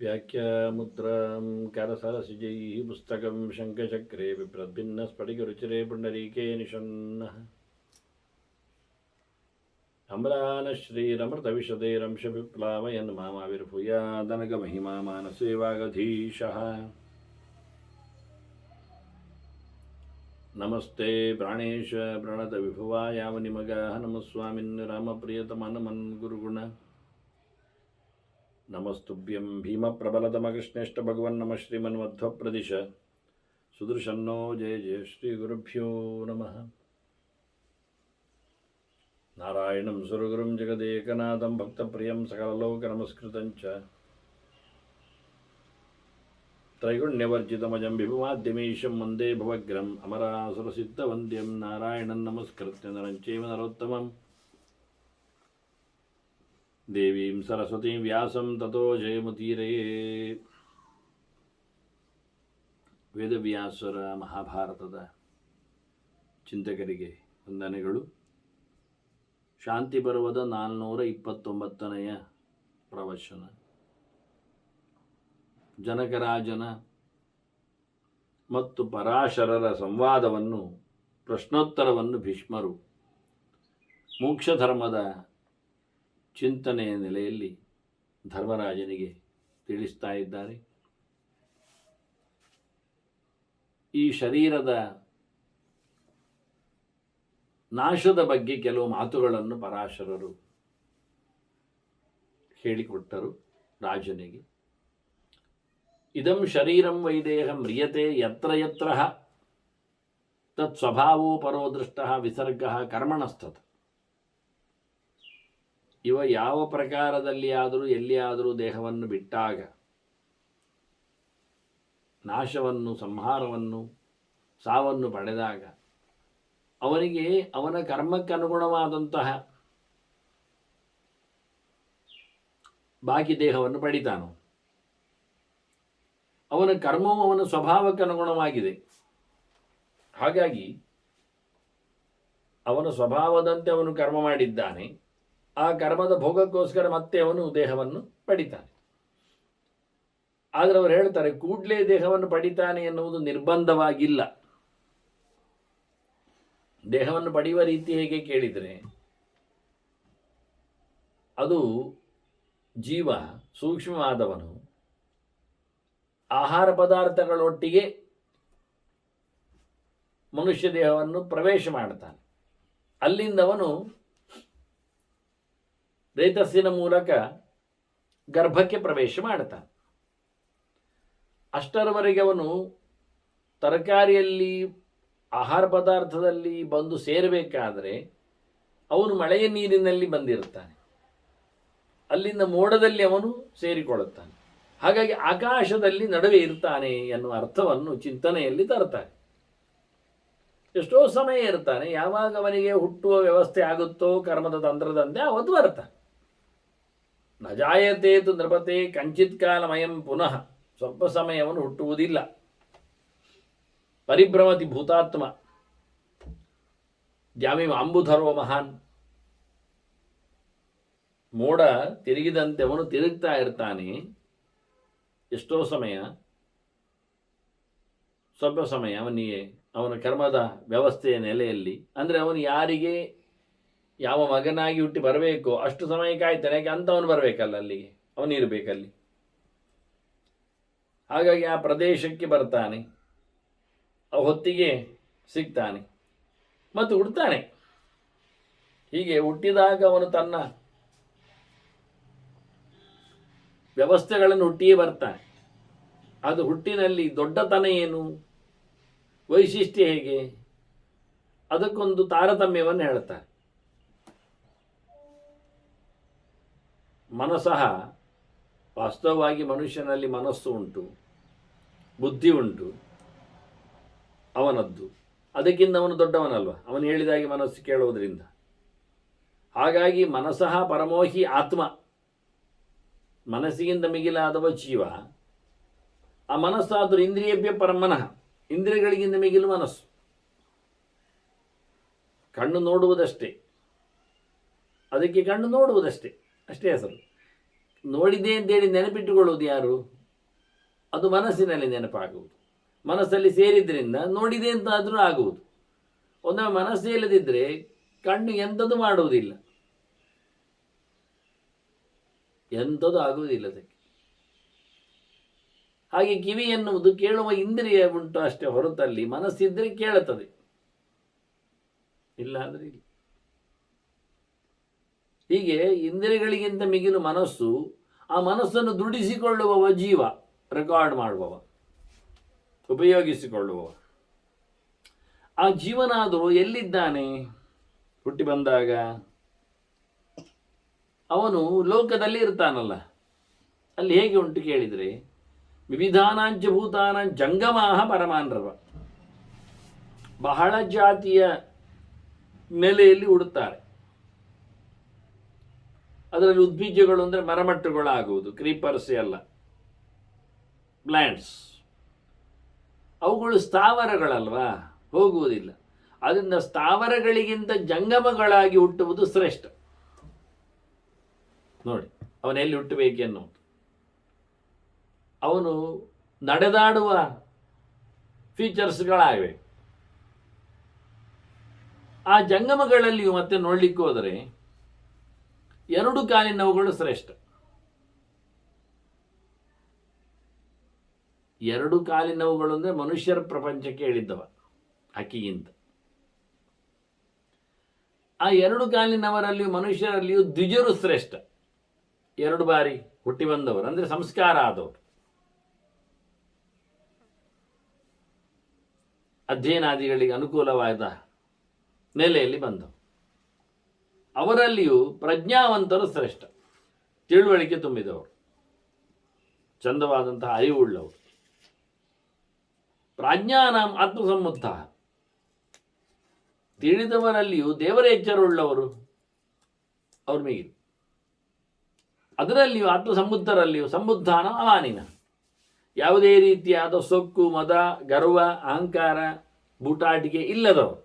व्याख्यामुद्रां करसरसिजैः पुस्तकं शङ्खचक्रे बिभ्रद्भिन्नस्फटिकरुचिरे पुण्डरीके निषण्णः अम्लानश्रीरमृतविशदैरंशविप्लावयन् मामाविर्भूयादनगमहिमा मानसे वागधीशः। नमस्ते प्राणेश प्रणतविभुवायावनिमगाः नमः स्वामिन् रामप्रियतमनमन् गुरुगुण नमस्तुभ्यं भीमप्रबलतमकृष्णेष्ट भगवन् नमः श्रीमन्मध्वप्रदिश सुदर्शन्नो जय जय श्रीगुरुभ्यो नमः। नारायणं सुरगुरुं जगदेकनाथं भक्तप्रियं सकललोकनमस्कृतं च त्रैगुण्यवर्जितमजं विभुमाद्यमीशं वन्दे भवग्रम् अमरासुरसिद्धवन्द्यं नारायणं नमस्कृत्य नरं चैव नरोत्तमं देवीं सरस्वतीं व्यासं ततो जयमुदीरये। ವೇದವ್ಯಾಸರ ಮಹಾಭಾರತದ ಚಿಂತಕರಿಗೆ ವಂದನೆಗಳು. ಶಾಂತಿ ಪರ್ವದ 429ನೆಯ ಪ್ರವಚನ. ಜನಕರಾಜನ ಮತ್ತು ಪರಾಶರರ ಸಂವಾದವನ್ನು, ಪ್ರಶ್ನೋತ್ತರವನ್ನು ಭೀಷ್ಮರು ಮೋಕ್ಷ ಧರ್ಮದ ಚಿಂತನೆಯ ನೆಲೆಯಲ್ಲಿ ಧರ್ಮರಾಜನಿಗೆ ತಿಳಿಸ್ತಾ ಇದ್ದಾರೆ. ಈ ಶರೀರದ ನಾಶದ ಬಗ್ಗೆ ಕೆಲವು ಮಾತುಗಳನ್ನು ಪರಾಶರರು ಹೇಳಿಕೊಟ್ಟರು ರಾಜನಿಗೆ. ಇದಂ ಶರೀರಂ ವೈದೇಹ ಮ್ರಿಯತೆ ಯತ್ರ ಯತ್ರ ತತ್ ಸ್ವಭಾವೋ ಪರೋ ದೃಷ್ಟಃ ವಿಸರ್ಗಃ ಕರ್ಮಣಸ್ತತ. ಇವ ಯಾವ ಪ್ರಕಾರದಲ್ಲಿ ಆದರೂ ಎಲ್ಲಿಯಾದರೂ ದೇಹವನ್ನು ಬಿಟ್ಟಾಗ ನಾಶವನ್ನು, ಸಂಹಾರವನ್ನು, ಸಾವನ್ನು ಪಡೆದಾಗ ಅವನಿಗೆ ಅವನ ಕರ್ಮಕ್ಕನುಗುಣವಾದಂತಹ ಬಾಕಿ ದೇಹವನ್ನು ಪಡಿತಾನು. ಅವನ ಕರ್ಮವು ಅವನ ಸ್ವಭಾವಕ್ಕೆ ಅನುಗುಣವಾಗಿದೆ. ಹಾಗಾಗಿ ಅವನ ಸ್ವಭಾವದಂತೆ ಅವನು ಕರ್ಮ ಮಾಡಿದ್ದಾನೆ. ಆ ಕರ್ಮದ ಭೋಗಕ್ಕೋಸ್ಕರ ಮತ್ತೆ ಅವನು ದೇಹವನ್ನು ಪಡಿತಾನೆ. ಆದರೆ ಅವರು ಹೇಳ್ತಾರೆ, ಕೂಡಲೇ ದೇಹವನ್ನು ಪಡಿತಾನೆ ಎನ್ನುವುದು ನಿರ್ಬಂಧವಾಗಿಲ್ಲ. ದೇಹವನ್ನು ಪಡೆಯುವ ರೀತಿ ಹೇಗೆ ಕೇಳಿದರೆ, ಅದು ಜೀವ ಸೂಕ್ಷ್ಮವಾದವನು ಆಹಾರ ಪದಾರ್ಥಗಳೊಟ್ಟಿಗೆ ಮನುಷ್ಯ ದೇಹವನ್ನು ಪ್ರವೇಶ ಮಾಡ್ತಾನೆ. ಅಲ್ಲಿಂದ ಅವನು ರೇತಸ್ಸಿನ ಮೂಲಕ ಗರ್ಭಕ್ಕೆ ಪ್ರವೇಶ ಮಾಡ್ತಾನೆ. ಅಷ್ಟರವರೆಗೆ ಅವನು ತರಕಾರಿಯಲ್ಲಿ, ಆಹಾರ ಪದಾರ್ಥದಲ್ಲಿ ಬಂದು ಸೇರಬೇಕಾದರೆ ಅವನು ಮಳೆಯ ನೀರಿನಲ್ಲಿ ಬಂದಿರುತ್ತಾನೆ. ಅಲ್ಲಿಂದ ಮೋಡದಲ್ಲಿ ಅವನು ಸೇರಿಕೊಳ್ಳುತ್ತಾನೆ. ಹಾಗಾಗಿ ಆಕಾಶದಲ್ಲಿ ನಡುವೆ ಇರ್ತಾನೆ ಎನ್ನುವ ಅರ್ಥವನ್ನು ಚಿಂತನೆಯಲ್ಲಿ ತರ್ತಾನೆ. ಎಷ್ಟೋ ಸಮಯ ಇರ್ತಾನೆ. ಯಾವಾಗ ಅವನಿಗೆ ಹುಟ್ಟುವ ವ್ಯವಸ್ಥೆ ಆಗುತ್ತೋ ಕರ್ಮದ ತಂತ್ರದಂತೆ ಅವತ್ತು ಬರ್ತಾನೆ. ನ ಜಾಯತೇತು ನೃಪತೆ ಕಂಚಿತ್ ಕಾಲಮಯಂ ಪುನಃ. ಸ್ವಲ್ಪ ಸಮಯವನ್ನು ಹುಟ್ಟುವುದಿಲ್ಲ. ಪರಿಭ್ರಮತಿ ಭೂತಾತ್ಮ ದ್ಯಾಮಿ ಅಂಬುಧರ್ವ ಮಹಾನ್. ಮೋಡ ತಿರುಗಿದಂತೆ ಅವನು ತಿರುಗ್ತಾ ಇರ್ತಾನೆ. ಎಷ್ಟೋ ಸಮಯ, ಸ್ವಲ್ಪ ಸಮಯ ಅವನಿಗೆ ಅವನ ಕರ್ಮದ ವ್ಯವಸ್ಥೆಯ ನೆಲೆಯಲ್ಲಿ, ಅಂದರೆ ಅವನು ಯಾರಿಗೆ ಯಾವ ಮಗನಾಗಿ ಹುಟ್ಟಿ ಬರಬೇಕೋ ಅಷ್ಟು ಸಮಯ ಕಾಯ್ತಾನೆ. ಯಾಕೆ ಅಂಥವನು ಬರಬೇಕಲ್ಲ, ಅಲ್ಲಿಗೆ ಅವನಿರಬೇಕಲ್ಲಿ. ಹಾಗಾಗಿ ಆ ಪ್ರದೇಶಕ್ಕೆ ಬರ್ತಾನೆ, ಆ ಹೊತ್ತಿಗೆ ಸಿಗ್ತಾನೆ ಮತ್ತು ಹುಡ್ತಾನೆ. ಹೀಗೆ ಹುಟ್ಟಿದಾಗ ಅವನು ತನ್ನ ವ್ಯವಸ್ಥೆಗಳನ್ನು ಹುಟ್ಟಿಯೇ ಬರ್ತಾನೆ. ಅದು ಹುಟ್ಟಿನಲ್ಲಿ ದೊಡ್ಡತನ ಏನು, ವೈಶಿಷ್ಟ್ಯ ಹೇಗೆ, ಅದಕ್ಕೊಂದು ತಾರತಮ್ಯವನ್ನು ಹೇಳ್ತಾರೆ. ಮನಸ್ಸಃ, ವಾಸ್ತವವಾಗಿ ಮನುಷ್ಯನಲ್ಲಿ ಮನಸ್ಸು ಉಂಟು, ಬುದ್ಧಿ ಉಂಟು, ಅವನದ್ದು. ಅದಕ್ಕಿಂತ ಅವನು ದೊಡ್ಡವನಲ್ವ, ಅವನು ಹೇಳಿದಾಗೆ ಮನಸ್ಸು ಕೇಳುವುದರಿಂದ. ಹಾಗಾಗಿ ಮನಸ್ಸಃ ಪರಮೋಹಿ ಆತ್ಮ, ಮನಸ್ಸಿಗಿಂತ ಮಿಗಿಲಾದವ ಜೀವ. ಆ ಮನಸ್ಸಾದರೂ ಇಂದ್ರಿಯಭ್ಯ ಪರಮನಃ, ಇಂದ್ರಿಯಗಳಿಗಿಂತ ಮಿಗಿಲು ಮನಸ್ಸು. ಕಣ್ಣು ನೋಡುವುದಷ್ಟೇ, ಅದಕ್ಕೆ ಕಣ್ಣು ನೋಡುವುದಷ್ಟೇ, ಅಷ್ಟೇ ಹೆಸರು. ನೋಡಿದೆ ಅಂತೇಳಿ ನೆನಪಿಟ್ಟುಕೊಳ್ಳುವುದು ಯಾರು? ಅದು ಮನಸ್ಸಿನಲ್ಲಿ ನೆನಪಾಗುವುದು. ಮನಸ್ಸಲ್ಲಿ ಸೇರಿದ್ರಿಂದ ನೋಡಿದೆ ಅಂತಾದರೂ ಆಗುವುದು. ಒಮ್ಮೆ ಮನಸ್ಸೇ ಇಲ್ಲದಿದ್ದರೆ ಕಣ್ಣು ಎಂಥದ್ದು ಮಾಡುವುದಿಲ್ಲ, ಎಂಥದ್ದು ಆಗುವುದಿಲ್ಲ ಅದಕ್ಕೆ. ಹಾಗೆ ಕಿವಿ ಎನ್ನುವುದು ಕೇಳುವ ಇಂದ್ರಿಯ ಉಂಟು ಅಷ್ಟೇ ಹೊರತಲ್ಲಿ ಮನಸ್ಸಿದ್ರೆ ಕೇಳುತ್ತದೆ, ಇಲ್ಲ ಅಂದರೆ ಇಲ್ಲ. ಹೀಗೆ ಇಂದ್ರಿಯಗಳಿಗಿಂತ ಮಿಗಿಲು ಮನಸ್ಸು. ಆ ಮನಸ್ಸನ್ನು ದುಡಿಸಿಕೊಳ್ಳುವವ ಜೀವ, ರೆಕಾರ್ಡ್ ಮಾಡುವವ, ಉಪಯೋಗಿಸಿಕೊಳ್ಳುವವ. ಆ ಜೀವನಾದರೂ ಎಲ್ಲಿದ್ದಾನೆ? ಹುಟ್ಟಿ ಬಂದಾಗ ಅವನು ಲೋಕದಲ್ಲಿ ಇರ್ತಾನಲ್ಲ, ಅಲ್ಲಿ ಹೇಗೆ ಉಂಟು ಕೇಳಿದರೆ, ವಿವಿಧಾನಾಂಚ ಭೂತಾನ ಜಂಗಮಾಹ ಪರಮಾನ್ರವ, ಬಹಳ ಜಾತಿಯ ನೆಲೆಯಲ್ಲಿ ಉಡುತ್ತಾರೆ. ಅದರಲ್ಲಿ ಉದ್ಭಿಜ್ಯಗಳು ಅಂದರೆ ಮರಮಟ್ಟುಗಳಾಗುವುದು, ಕ್ರೀಪರ್ಸ್ ಎಲ್ಲ, ಪ್ಲಾಂಟ್ಸ್. ಅವುಗಳು ಸ್ಥಾವರಗಳಲ್ವಾ, ಹೋಗುವುದಿಲ್ಲ. ಅದರಿಂದ ಸ್ಥಾವರಗಳಿಗಿಂತ ಜಂಗಮಗಳಾಗಿ ಹುಟ್ಟುವುದು ಶ್ರೇಷ್ಠ. ನೋಡಿ ಅವನೆಲ್ಲಿ ಹುಟ್ಟಬೇಕೆನ್ನುವುದು. ಅವನು ನಡೆದಾಡುವ ಫೀಚರ್ಸ್ಗಳಾಗಿವೆ. ಆ ಜಂಗಮಗಳಲ್ಲಿಯೂ ಮತ್ತೆ ನೋಡ್ಲಿಕ್ಕೆ ಹೋದರೆ ಎರಡು ಕಾಲಿನವುಗಳು ಶ್ರೇಷ್ಠ. ಎರಡು ಕಾಲಿನವುಗಳು ಅಂದರೆ ಮನುಷ್ಯರ ಪ್ರಪಂಚಕ್ಕೆ ಹೇಳಿದ್ದವ ಹಕ್ಕಿಗಿಂತ. ಆ ಎರಡು ಕಾಲಿನವರಲ್ಲಿಯೂ ಮನುಷ್ಯರಲ್ಲಿಯೂ ದ್ವಿಜರು ಶ್ರೇಷ್ಠ. ಎರಡು ಬಾರಿ ಹುಟ್ಟಿ ಬಂದವರು ಅಂದರೆ ಸಂಸ್ಕಾರ ಆದವರು, ಅಧ್ಯಯನಾದಿಗಳಿಗೆ ಅನುಕೂಲವಾದ ನೆಲೆಯಲ್ಲಿ ಬಂದವರು. ಅವರಲ್ಲಿಯೂ ಪ್ರಜ್ಞಾವಂತರು ಶ್ರೇಷ್ಠ, ತಿಳುವಳಿಕೆ ತುಂಬಿದವರು, ಚಂದವಾದಂತಹ ಅರಿವುಳ್ಳವರು. ಪ್ರಾಜ್ಞಾನಾಂ ಆತ್ಮಸಮ್ಮುತ್ತ, ತಿಳಿದವರಲ್ಲಿಯೂ ದೇವರ ಎಚ್ಚರವುಳ್ಳವರು ಅವ್ರ ಮಿಗಿಲು. ಅದರಲ್ಲಿಯೂ ಆತ್ಮಸಂಬುದ್ಧರಲ್ಲಿಯೂ ಸಂಬುದ್ಧಾನ ಅವಾನಿನ, ಯಾವುದೇ ರೀತಿಯಾದ ಸೊಕ್ಕು, ಮದ, ಗರ್ವ, ಅಹಂಕಾರ, ಬೂಟಾಟಿಕೆ ಇಲ್ಲದವರು,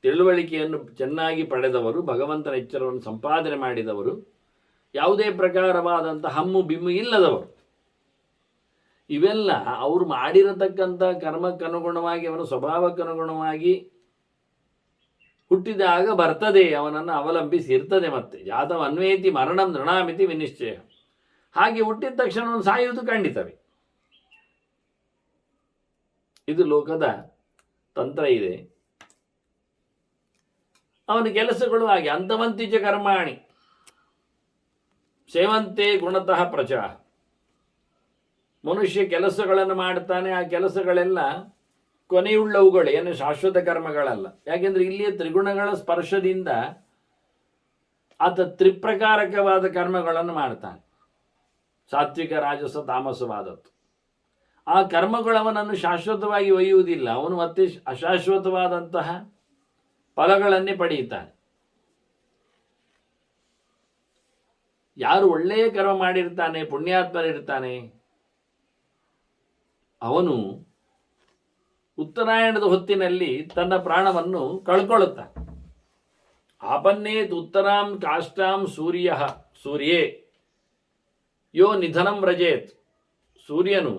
ತಿಳುವಳಿಕೆಯನ್ನು ಚೆನ್ನಾಗಿ ಪಡೆದವರು, ಭಗವಂತನ ಎಚ್ಚರವನ್ನು ಸಂಪಾದನೆ ಮಾಡಿದವರು, ಯಾವುದೇ ಪ್ರಕಾರವಾದಂಥ ಹಮ್ಮು ಬಿಮ್ಮು ಇಲ್ಲದವರು. ಇವೆಲ್ಲ ಅವರು ಮಾಡಿರತಕ್ಕಂಥ ಕರ್ಮಕ್ಕನುಗುಣವಾಗಿ, ಅವನ ಸ್ವಭಾವಕ್ಕನುಗುಣವಾಗಿ ಹುಟ್ಟಿದಾಗ ಬರ್ತದೆ, ಅವನನ್ನು ಅವಲಂಬಿಸಿ ಇರ್ತದೆ. ಮತ್ತೆ ಜಾತಂ ಅನ್ವೇತಿ ಮರಣಂ ನೃಣಾಮಿತಿ ವಿನಿಶ್ಚಯ. ಹಾಗೆ ಹುಟ್ಟಿದ ತಕ್ಷಣ ಅವನು ಸಾಯುವುದು ಖಂಡಿತವೇ. ಇದು ಲೋಕದ ತಂತ್ರ ಇದೆ. ಅವನ ಕೆಲಸಗಳು ಹಾಗೆ. ಅಂತವಂತಿಚ ಕರ್ಮಾಣಿ ಸೇವಂತೆ ಗುಣತಃ ಪ್ರಚಾ. ಮನುಷ್ಯ ಕೆಲಸಗಳನ್ನು ಮಾಡ್ತಾನೆ, ಆ ಕೆಲಸಗಳೆಲ್ಲ ಕೊನೆಯುಳ್ಳವುಗಳು, ಏನು ಶಾಶ್ವತ ಕರ್ಮಗಳಲ್ಲ. ಯಾಕೆಂದ್ರೆ ಇಲ್ಲಿಯ ತ್ರಿಗುಣಗಳ ಸ್ಪರ್ಶದಿಂದ ಆತ ತ್ರಿಪ್ರಕಾರಕವಾದ ಕರ್ಮಗಳನ್ನು ಮಾಡ್ತಾನೆ, ಸಾತ್ವಿಕ, ರಾಜಸ, ತಾಮಸವಾದದ್ದು. ಆ ಕರ್ಮಗಳು ಅವನನ್ನು ಶಾಶ್ವತವಾಗಿ ಒಯ್ಯುವುದಿಲ್ಲ, ಅವನು ಮತ್ತೆ ಅಶಾಶ್ವತವಾದಂತಹ ಫಲಗಳನ್ನೇ ಪಡೆಯುತ್ತಾನೆ. ಯಾರು ಒಳ್ಳೆಯ ಕರ್ಮ ಮಾಡಿರ್ತಾನೆ, ಪುಣ್ಯಾತ್ಮರಿರ್ತಾನೆ, ಅವನು ಉತ್ತರಾಯಣದ ಹೊತ್ತಿನಲ್ಲಿ ತನ್ನ ಪ್ರಾಣವನ್ನು ಕಳ್ಕೊಳ್ಳುತ್ತಾನೆ. ಆಪನ್ನೇತ್ ಉತ್ತರಾಂ ಕಾಷ್ಟಾಂ ಸೂರ್ಯೇ ಯೋ ನಿಧನಂ ವ್ರಜೇತ್. ಸೂರ್ಯನು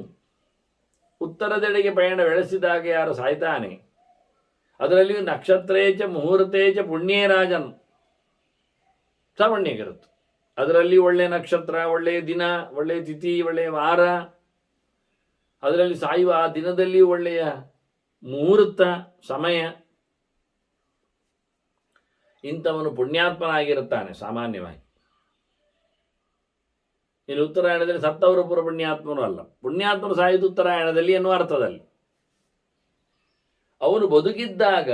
ಉತ್ತರದೆಡೆಗೆ ಪಯಣ ಬೆಳೆಸಿದಾಗ ಯಾರು ಸಾಯ್ತಾನೆ, ಅದರಲ್ಲಿಯೂ ನಕ್ಷತ್ರೇಚ ಮುಹೂರ್ತೇಚ ಪುಣ್ಯೇ ರಾಜನ್ ಸಾಮಾನ್ಯಗಿರುತ್ತೆ. ಅದರಲ್ಲಿ ಒಳ್ಳೆಯ ನಕ್ಷತ್ರ, ಒಳ್ಳೆಯ ದಿನ, ಒಳ್ಳೆಯ ತಿಥಿ, ಒಳ್ಳೆಯ ವಾರ, ಅದರಲ್ಲಿ ಸಾಯುವ ಆ ದಿನದಲ್ಲಿ ಒಳ್ಳೆಯ ಮುಹೂರ್ತ ಸಮಯ, ಇಂಥವನು ಪುಣ್ಯಾತ್ಮನಾಗಿರುತ್ತಾನೆ ಸಾಮಾನ್ಯವಾಗಿ. ಇನ್ನು ಉತ್ತರಾಯಣದಲ್ಲಿ ಸತ್ತವರು ಪುರ ಪುಣ್ಯಾತ್ಮನು ಅಲ್ಲ, ಪುಣ್ಯಾತ್ಮನು ಸಾಯುವುದು ಉತ್ತರಾಯಣದಲ್ಲಿ ಎನ್ನುವ ಅರ್ಥದಲ್ಲಿ. ಅವನು ಬದುಕಿದ್ದಾಗ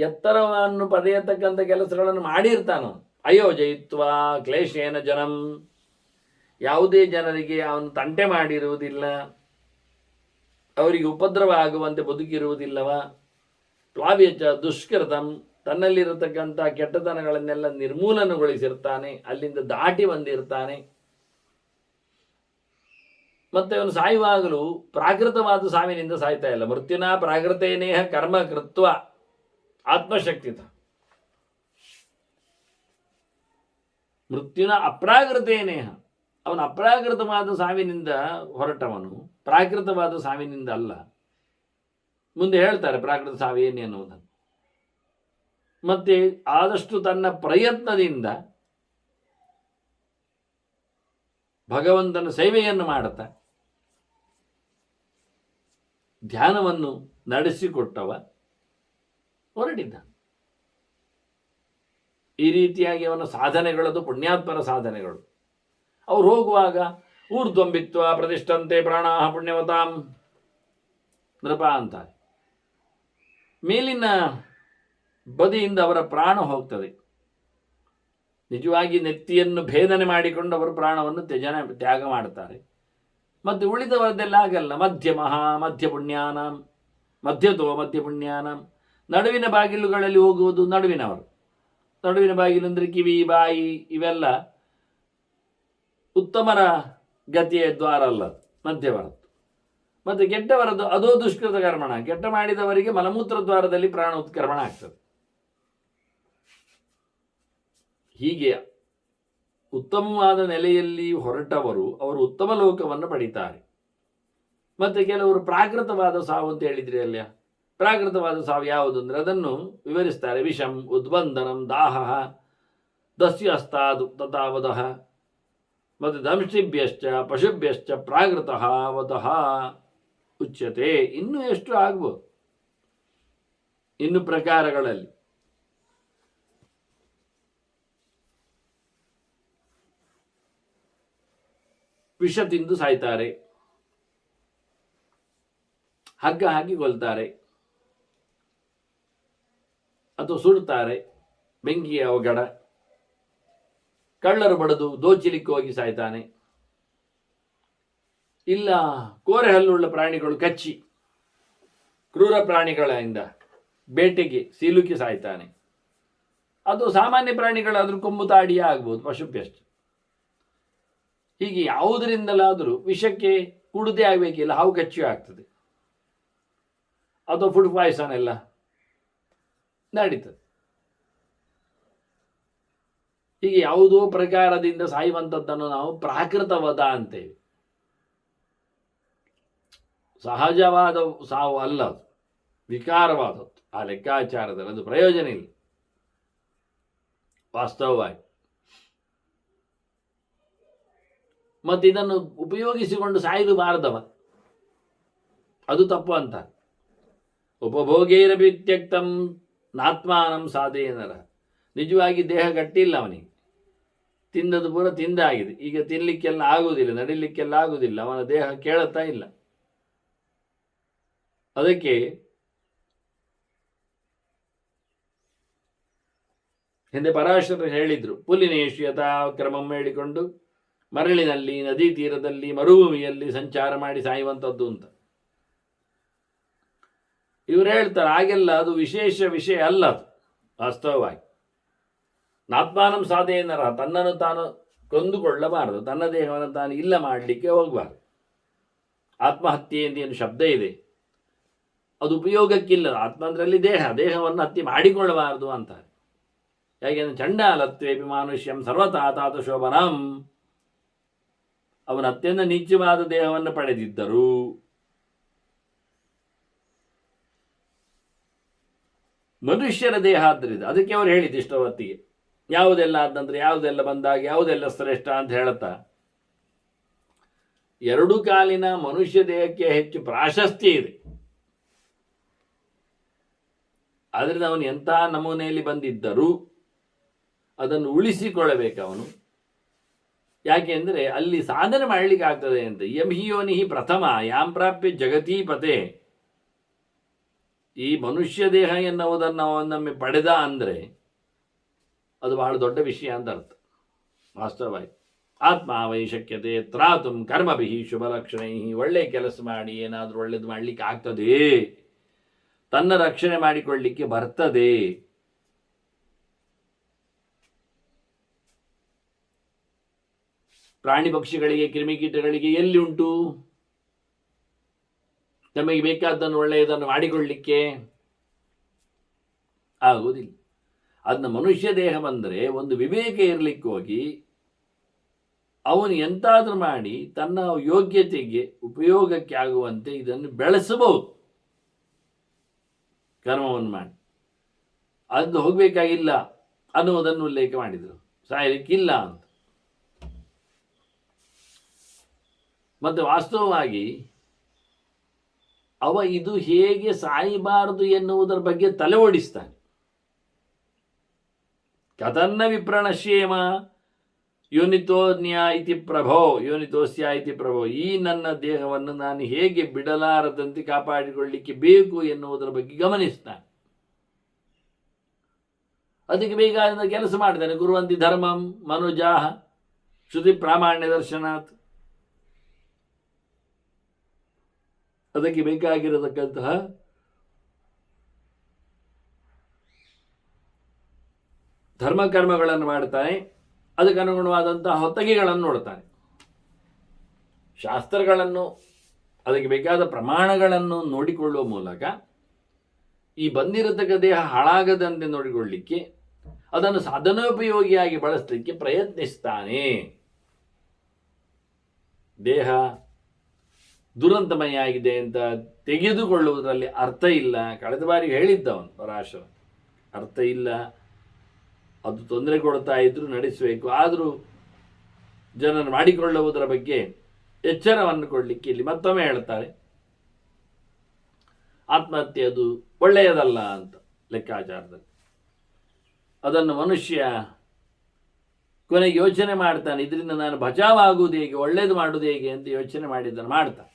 ಎತ್ತರವನ್ನು ಪಡೆಯತಕ್ಕಂಥ ಕೆಲಸಗಳನ್ನು ಮಾಡಿರ್ತಾನು. ಅಯೋಜಯಿತ್ವ ಕ್ಲೇಶೇನ ಜನಂ, ಯಾವುದೇ ಜನರಿಗೆ ಅವನು ತಂಟೆ ಮಾಡಿರುವುದಿಲ್ಲ, ಅವರಿಗೆ ಉಪದ್ರವ ಆಗುವಂತೆ ಬದುಕಿರುವುದಿಲ್ಲವ. ಪ್ಲಾವ್ಯಚ ದುಷ್ಕೃತಂ, ತನ್ನಲ್ಲಿರತಕ್ಕಂಥ ಕೆಟ್ಟತನಗಳನ್ನೆಲ್ಲ ನಿರ್ಮೂಲನಗೊಳಿಸಿರ್ತಾನೆ, ಅಲ್ಲಿಂದ ದಾಟಿ ಬಂದಿರ್ತಾನೆ. ಮತ್ತೆ ಅವನು ಸಾಯುವಾಗಲೂ ಪ್ರಾಕೃತವಾದ ಸಾವಿನಿಂದ ಸಾಯ್ತಾ ಇಲ್ಲ. ಮೃತ್ಯುನ ಪ್ರಾಕೃತೇನೇಹ ಕರ್ಮ ಕೃತ್ವ ಆತ್ಮಶಕ್ತಿತ. ಮೃತ್ಯುನ ಅಪ್ರಾಕೃತೇನೇಹ, ಅವನು ಅಪ್ರಾಕೃತವಾದ ಸಾವಿನಿಂದ ಹೊರಟವನು, ಪ್ರಾಕೃತವಾದ ಸಾವಿನಿಂದ ಅಲ್ಲ. ಮುಂದೆ ಹೇಳ್ತಾರೆ ಪ್ರಾಕೃತ ಸಾವೇನೆ ಅನ್ನುವುದನ್ನು. ಮತ್ತೆ ಆದಷ್ಟು ತನ್ನ ಪ್ರಯತ್ನದಿಂದ ಭಗವಂತನ ಸೇವೆಯನ್ನು ಮಾಡುತ್ತಾ ಧ್ಯಾನವನ್ನು ನಡೆಸಿಕೊಟ್ಟವ ಹೊರಟಿದ್ದಾನೆ. ಈ ರೀತಿಯಾಗಿ ಅವನ ಸಾಧನೆಗಳದು ಪುಣ್ಯಾತ್ಮರ ಸಾಧನೆಗಳು. ಅವ್ರು ಹೋಗುವಾಗ ಊರ್ಧ್ವಂಬಿತ್ವ ಪ್ರತಿಷ್ಠಂತೆ ಪ್ರಾಣಾಹ ಪುಣ್ಯವತಾಂ ನೃಪ ಅಂತಾರೆ. ಮೇಲಿನ ಬದಿಯಿಂದ ಅವರ ಪ್ರಾಣ ಹೋಗ್ತದೆ. ನಿಜವಾಗಿ ನೆತ್ತಿಯನ್ನು ಭೇದನೆ ಮಾಡಿಕೊಂಡು ಅವರು ಪ್ರಾಣವನ್ನು ತ್ಯಾಗ ಮಾಡುತ್ತಾರೆ. ಮತ್ತು ಉಳಿದವರದೆಲ್ಲ ಆಗಲ್ಲ. ಮಧ್ಯ ಪುಣ್ಯಾನಾಂ ಮಧ್ಯತೋ ಮಧ್ಯ ಪುಣ್ಯಾನಾಂ, ನಡುವಿನ ಬಾಗಿಲುಗಳಲ್ಲಿ ಹೋಗುವುದು ನಡುವಿನವರು. ನಡುವಿನ ಬಾಗಿಲು ಅಂದರೆ ಕಿವಿ, ಬಾಯಿ, ಇವೆಲ್ಲ ಉತ್ತಮರ ಗತಿಯ ದ್ವಾರ ಅಲ್ಲ, ಮಧ್ಯವರದ್ದು. ಮತ್ತು ಕೆಟ್ಟವರದ್ದು ಅದೋ ದುಷ್ಕೃತ ಕರ್ಮಣ, ಕೆಟ್ಟ ಮಾಡಿದವರಿಗೆ ಮಲಮೂತ್ರ ದ್ವಾರದಲ್ಲಿ ಪ್ರಾಣ ಉತ್ಕರ್ಮಣ ಆಗ್ತದೆ. ಹೀಗೆ ಉತ್ತಮವಾದ ನೆಲೆಯಲ್ಲಿ ಹೊರಟವರು ಅವರು ಉತ್ತಮ ಲೋಕವನ್ನು ಪಡೀತಾರೆ. ಮತ್ತು ಕೆಲವರು ಪ್ರಾಕೃತವಾದ ಸಾವು ಅಂತ ಹೇಳಿದ್ರಿ ಅಲ್ಲ. ಪ್ರಾಕೃತವಾದ ಸಾವು ಯಾವುದು ಅಂದರೆ ಅದನ್ನು ವಿವರಿಸ್ತಾರೆ. ವಿಷಂ ಉದ್ಬಂಧನಂ ದಾಹ ದಸ್ಯಸ್ತಾದು ತಥಾವದಃ ಮತ್ತು ದಂಶಿಭ್ಯಶ್ಚ ಪಶುಭ್ಯಶ್ಚ ಪ್ರಾಕೃತಃ ವತಃ ಉಚ್ಯತೆ. ಇನ್ನೂ ಎಷ್ಟು ಆಗ್ಬೋದು, ಇನ್ನು ಪ್ರಕಾರಗಳಲ್ಲಿ. ವಿಷ ತಿಂದು ಸಾಯ್ತಾರೆ, ಹಗ್ಗ ಹಾಕಿ ಕೊಲ್ತಾರೆ, ಅಥವಾ ಸುಡ್ತಾರೆ, ಬೆಂಕಿಯ ಅವಘಡ, ಕಳ್ಳರು ಬಡದು ದೋಚಿಲಿಕ್ಕೆ ಹೋಗಿ ಸಾಯ್ತಾನೆ, ಇಲ್ಲ ಕೋರೆ ಹಲ್ಲುಳ್ಳ ಪ್ರಾಣಿಗಳು ಕಚ್ಚಿ ಕ್ರೂರ ಪ್ರಾಣಿಗಳಿಂದ ಬೇಟೆಗೆ ಸಿಲುಕಿ ಸಾಯ್ತಾನೆ. ಅದು ಸಾಮಾನ್ಯ ಪ್ರಾಣಿಗಳಾದರೂ ಕೊಂಬು ತಾಡಿಯೇ ಆಗ್ಬೋದು, ಪಶುಪ್ಯಷ್ಟು. ಹೀಗೆ ಯಾವುದರಿಂದಲಾದರೂ ವಿಷಕ್ಕೆ ಕುಡದೆ ಆಗಬೇಕಿಲ್ಲ, ಹಾವು ಕಚ್ಚಿಯೂ ಆಗ್ತದೆ, ಅಥವಾ ಫುಡ್ ಪಾಯ್ಸನ್ ಎಲ್ಲ ನಡೀತದೆ. ಹೀಗೆ ಯಾವುದೋ ಪ್ರಕಾರದಿಂದ ಸಾಯುವಂಥದ್ದನ್ನು ನಾವು ಪ್ರಾಕೃತವಧ ಅಂತೇವೆ. ಸಹಜವಾದ ಸಾವು ಅಲ್ಲ, ಅದು ವಿಕಾರವಾದದ್ದು. ಆ ಲೆಕ್ಕಾಚಾರದಲ್ಲಿ ಅದು ಪ್ರಯೋಜನ ಇಲ್ಲ ವಾಸ್ತವವಾಗಿ. ಮತ್ತು ಇದನ್ನು ಉಪಯೋಗಿಸಿಕೊಂಡು ಸಾಯಲುಬಾರದವ, ಅದು ತಪ್ಪು ಅಂತ. ಉಪಭೋಗೇರಪಿ ತ್ಯಕ್ತಂ ನಾತ್ಮಾನಂ ಸಾಧೇನರ. ನಿಜವಾಗಿ ದೇಹ ಗಟ್ಟಿಲ್ಲ ಅವನಿಗೆ, ತಿಂದದು ಪೂರ ತಿಂದಾಗಿದೆ. ಈಗ ತಿನ್ನಲಿಕ್ಕೆಲ್ಲ ಆಗುವುದಿಲ್ಲ, ನಡಿಲಿಕ್ಕೆಲ್ಲ ಆಗುವುದಿಲ್ಲ, ಅವನ ದೇಹ ಕೇಳುತ್ತಾ ಇಲ್ಲ. ಅದಕ್ಕೆ ಹಿಂದೆ ಪರಾಶರರು ಹೇಳಿದ್ರು, ಪುಲಿನೇಶು ಯಥಾ ಕ್ರಮಂ ಹೇಳಿಕೊಂಡು ಮರಳಿನಲ್ಲಿ, ನದಿ ತೀರದಲ್ಲಿ, ಮರುಭೂಮಿಯಲ್ಲಿ ಸಂಚಾರ ಮಾಡಿ ಸಾಯುವಂಥದ್ದು ಅಂತ. ಇವರು ಹೇಳ್ತಾರೆ ಹಾಗೆಲ್ಲ ಅದು ವಿಶೇಷ ವಿಷಯ ಅಲ್ಲ. ಅದು ವಾಸ್ತವವಾಗಿ ನಾತ್ಮಾನಂ ಸಾಧೇನರ, ತನ್ನನ್ನು ತಾನು ಕೊಂದುಕೊಳ್ಳಬಾರದು, ತನ್ನ ದೇಹವನ್ನು ತಾನು ಇಲ್ಲ ಮಾಡಲಿಕ್ಕೆ ಹೋಗಬಾರದು. ಆತ್ಮಹತ್ಯೆ ಎಂದು ಏನು ಶಬ್ದ ಇದೆ, ಅದು ಉಪಯೋಗಕ್ಕಿಲ್ಲ. ಆತ್ಮ ಅಂದ್ರಲ್ಲಿ ದೇಹವನ್ನು ಹತ್ಯೆ ಮಾಡಿಕೊಳ್ಳಬಾರದು ಅಂತಾರೆ. ಯಾಕೆಂದ್ರೆ ಚಂಡಾಲತ್ವೇಪಿ ಮಾನುಷ್ಯಂ ಸರ್ವತಾ ತಾತ ಶೋಭನಂ, ಅವನ ಅತ್ಯಂತ ನೀಚವಾದ ದೇಹವನ್ನು ಪಡೆದಿದ್ದರು. ಮನುಷ್ಯರ ದೇಹ ಆದ್ದರಿಂದ ಅದಕ್ಕೆ ಅವರು ಹೇಳಿದ್ದು ಇಷ್ಟ ಹೊತ್ತಿಗೆ ಯಾವುದೆಲ್ಲ ಆದ ನಂತರ ಯಾವುದೆಲ್ಲ ಬಂದಾಗ ಯಾವುದೆಲ್ಲ ಶ್ರೇಷ್ಠ ಅಂತ ಹೇಳುತ್ತಾ, ಎರಡು ಕಾಲಿನ ಮನುಷ್ಯ ದೇಹಕ್ಕೆ ಹೆಚ್ಚು ಪ್ರಾಶಸ್ತ್ಯ ಇದೆ. ಆದ್ದರಿಂದ ಅವನು ಎಂಥ ನಮೂನೆಯಲ್ಲಿ ಬಂದಿದ್ದರೂ ಅದನ್ನು ಉಳಿಸಿಕೊಳ್ಳಬೇಕು ಅವನು. ಯಾಕೆಂದರೆ ಅಲ್ಲಿ ಸಾಧನೆ ಮಾಡಲಿಕ್ಕೆ ಆಗ್ತದೆ ಅಂತ. ಯಂ ಹಿ ಯೋನಿಹಿ ಪ್ರಥಮ ಯಾಂ ಪ್ರಾಪ್ಯ ಜಗತೀಪತೆ. ಈ ಮನುಷ್ಯ ದೇಹ ಎನ್ನುವುದನ್ನು ಅವನೊಮ್ಮೆ ಪಡೆದ ಅಂದರೆ ಅದು ಬಹಳ ದೊಡ್ಡ ವಿಷಯ ಅಂತ ಅರ್ಥ ವಾಸ್ತವವಾಗಿ. ಆತ್ಮ ವೈ ಶಕ್ಯತೆ ತ್ರಾತುಂ ಕರ್ಮಭಿ ಶುಭಲಕ್ಷಣೈ. ಒಳ್ಳೆಯ ಕೆಲಸ ಮಾಡಿ ಏನಾದರೂ ಒಳ್ಳೇದು ಮಾಡಲಿಕ್ಕೆ ಆಗ್ತದೆ, ತನ್ನ ರಕ್ಷಣೆ ಮಾಡಿಕೊಳ್ಳಲಿಕ್ಕೆ ಬರ್ತದೆ. ಪ್ರಾಣಿ ಪಕ್ಷಿಗಳಿಗೆ, ಕ್ರಿಮಿಕೀಟಗಳಿಗೆ ಎಲ್ಲಿ ಉಂಟು ನಮಗೆ ಬೇಕಾದ್ದನ್ನು ಒಳ್ಳೆಯದನ್ನು ಮಾಡಿಕೊಳ್ಳಲಿಕ್ಕೆ? ಆಗುವುದಿಲ್ಲ. ಅದನ್ನ ಮನುಷ್ಯ ದೇಹ ಬಂದರೆ ಒಂದು ವಿವೇಕ ಇರಲಿಕ್ಕೆ ಹೋಗಿ ಅವನು ಎಂತಾದ್ರೂ ಮಾಡಿ ತನ್ನ ಯೋಗ್ಯತೆಗೆ ಉಪಯೋಗಕ್ಕೆ ಆಗುವಂತೆ ಇದನ್ನು ಬೆಳೆಸಬಹುದು. ಕರ್ಮವನ್ನು ಮಾಡಿ ಅದು ಹೋಗಬೇಕಾಗಿಲ್ಲ ಅನ್ನುವುದನ್ನು ಉಲ್ಲೇಖ ಮಾಡಿದರು. ಸಾಯಲಿಕ್ಕಿಲ್ಲ ಅಂತ. ಮತ್ತು ವಾಸ್ತವವಾಗಿ ಅವ ಇದು ಹೇಗೆ ಸಾಯಬಾರದು ಎನ್ನುವುದರ ಬಗ್ಗೆ ತಲೆ ಓಡಿಸ್ತಾನೆ. ಕಥನ್ನ ವಿಪ್ರಣಶ್ಯೇಮ ಯೋನಿತೋನ್ಯ ಇತಿ ಪ್ರಭೋ ಯೋನಿತೋಸ್ಯ ಇತಿ ಪ್ರಭೋ. ಈ ನನ್ನ ದೇಹವನ್ನು ನಾನು ಹೇಗೆ ಬಿಡಲಾರದಂತೆ ಕಾಪಾಡಿಕೊಳ್ಳಲಿಕ್ಕೆ ಬೇಕು ಎನ್ನುವುದರ ಬಗ್ಗೆ ಗಮನಿಸ್ತಾನೆ. ಅದಕ್ಕೆ ಬೇಕಾದ ಕೆಲಸ ಮಾಡ್ತಾನೆ. ಕುರುವಂತಿ ಧರ್ಮಂ ಮನುಜಾಹ ಶ್ರುತಿ ಪ್ರಾಮಾಣ್ಯ ದರ್ಶನಾತ್. ಅದಕ್ಕೆ ಬೇಕಾಗಿರತಕ್ಕಂತಹ ಧರ್ಮಕರ್ಮಗಳನ್ನು ಮಾಡ್ತಾನೆ. ಅದಕ್ಕೆ ಅನುಗುಣವಾದಂತಹ ಹೊತ್ತಗೆಗಳನ್ನು ನೋಡ್ತಾನೆ. ಶಾಸ್ತ್ರಗಳನ್ನು, ಅದಕ್ಕೆ ಬೇಕಾದ ಪ್ರಮಾಣಗಳನ್ನು ನೋಡಿಕೊಳ್ಳುವ ಮೂಲಕ ಈ ಬಂದಿರತಕ್ಕ ದೇಹ ಹಾಳಾಗದಂತೆ ನೋಡಿಕೊಳ್ಳಲಿಕ್ಕೆ, ಅದನ್ನು ಸಾಧನೋಪಯೋಗಿಯಾಗಿ ಬಳಸಲಿಕ್ಕೆ ಪ್ರಯತ್ನಿಸ್ತಾನೆ. ದೇಹ ದುರಂತಮಯ ಆಗಿದೆ ಅಂತ ತೆಗೆದುಕೊಳ್ಳುವುದರಲ್ಲಿ ಅರ್ಥ ಇಲ್ಲ. ಕಳೆದ ಬಾರಿ ಹೇಳಿದ್ದವನು ಪರಾಶರ, ಅರ್ಥ ಇಲ್ಲ, ಅದು ತೊಂದರೆ ಕೊಡ್ತಾ ಇದ್ರು ನಡೆಸಬೇಕು. ಆದರೂ ಜನರು ಮಾಡಿಕೊಳ್ಳುವುದರ ಬಗ್ಗೆ ಎಚ್ಚರವನ್ನು ಕೊಡಲಿಕ್ಕೆ ಇಲ್ಲಿ ಮತ್ತೊಮ್ಮೆ ಹೇಳ್ತಾರೆ. ಆತ್ಮಹತ್ಯೆ ಅದು ಒಳ್ಳೆಯದಲ್ಲ ಅಂತ ಲೆಕ್ಕಾಚಾರದಲ್ಲಿ. ಅದನ್ನು ಮನುಷ್ಯ ಕೊನೆಗೆ ಯೋಚನೆ ಮಾಡ್ತಾನೆ, ಇದರಿಂದ ನಾನು ಬಚಾವಾಗುವುದು ಹೇಗೆ, ಒಳ್ಳೇದು ಮಾಡುವುದು ಹೇಗೆ ಅಂತ ಯೋಚನೆ ಮಾಡಿದ್ದನ್ನು ಮಾಡ್ತಾನೆ.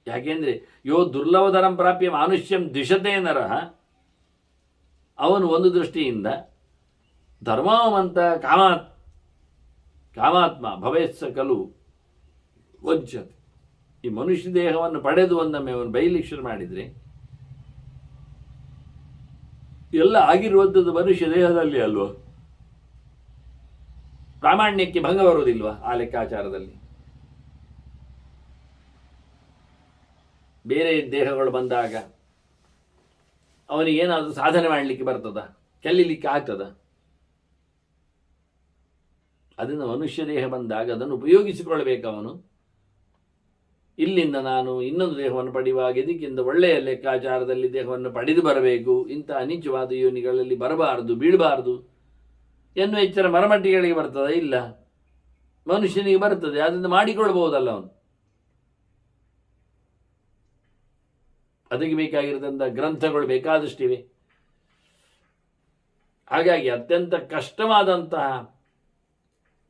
ಯಾಕೆಂದರೆ ಯೋ ದುರ್ಲಭಧರಂ ಪ್ರಾಪ್ಯ ಮಾನುಷ್ಯಂ ದ್ವಿಷತೆ ನರಃ. ಅವನು ಒಂದು ದೃಷ್ಟಿಯಿಂದ ಧರ್ಮವಂತ ಕಾಮಾತ್ಮ ಭವೇತ್ಸ ಕಲು ವಂಚತೆ. ಈ ಮನುಷ್ಯ ದೇಹವನ್ನು ಪಡೆದು ಒಂದೊಮ್ಮೆ ಅವನು ಬೈಲಿಕ್ಕೆ ಶುರು ಮಾಡಿದರೆ ಎಲ್ಲ ಆಗಿರುವಂಥದ್ದು ಮನುಷ್ಯ ದೇಹದಲ್ಲಿ ಅಲ್ವ, ಪ್ರಾಮಾಣ್ಯಕ್ಕೆ ಭಂಗ ಬರುವುದಿಲ್ವ ಆ ಲೆಕ್ಕಾಚಾರದಲ್ಲಿ? ಬೇರೆ ದೇಹಗಳು ಬಂದಾಗ ಅವನಿಗೇನಾದರೂ ಸಾಧನೆ ಮಾಡಲಿಕ್ಕೆ ಬರ್ತದ, ಕಲೀಲಿಕ್ಕೆ ಆಗ್ತದ? ಅದನ್ನು ಮನುಷ್ಯ ದೇಹ ಬಂದಾಗ ಅದನ್ನು ಉಪಯೋಗಿಸಿಕೊಳ್ಬೇಕು ಅವನು. ಇಲ್ಲಿಂದ ನಾನು ಇನ್ನೊಂದು ದೇಹವನ್ನು ಪಡೆಯುವಾಗ ಇದಕ್ಕಿಂತ ಒಳ್ಳೆಯ ಲೆಕ್ಕಾಚಾರದಲ್ಲಿ ದೇಹವನ್ನು ಪಡೆದು ಬರಬೇಕು, ಇಂಥ ಅನಿಚವಾದ ಯೋನಿಗಳಲ್ಲಿ ಬರಬಾರದು, ಬೀಳಬಾರದು ಎನ್ನುವ ಎಚ್ಚರ ಮರಮಟ್ಟಿಗಳಿಗೆ ಬರ್ತದೆ? ಇಲ್ಲ, ಮನುಷ್ಯನಿಗೆ ಬರ್ತದೆ. ಅದನ್ನು ಮಾಡಿಕೊಳ್ಬಹುದಲ್ಲ ಅವನು. ಅದಕ್ಕೆ ಬೇಕಾಗಿರತಕ್ಕಂಥ ಗ್ರಂಥಗಳು ಬೇಕಾದಷ್ಟಿವೆ. ಹಾಗಾಗಿ ಅತ್ಯಂತ ಕಷ್ಟವಾದಂತಹ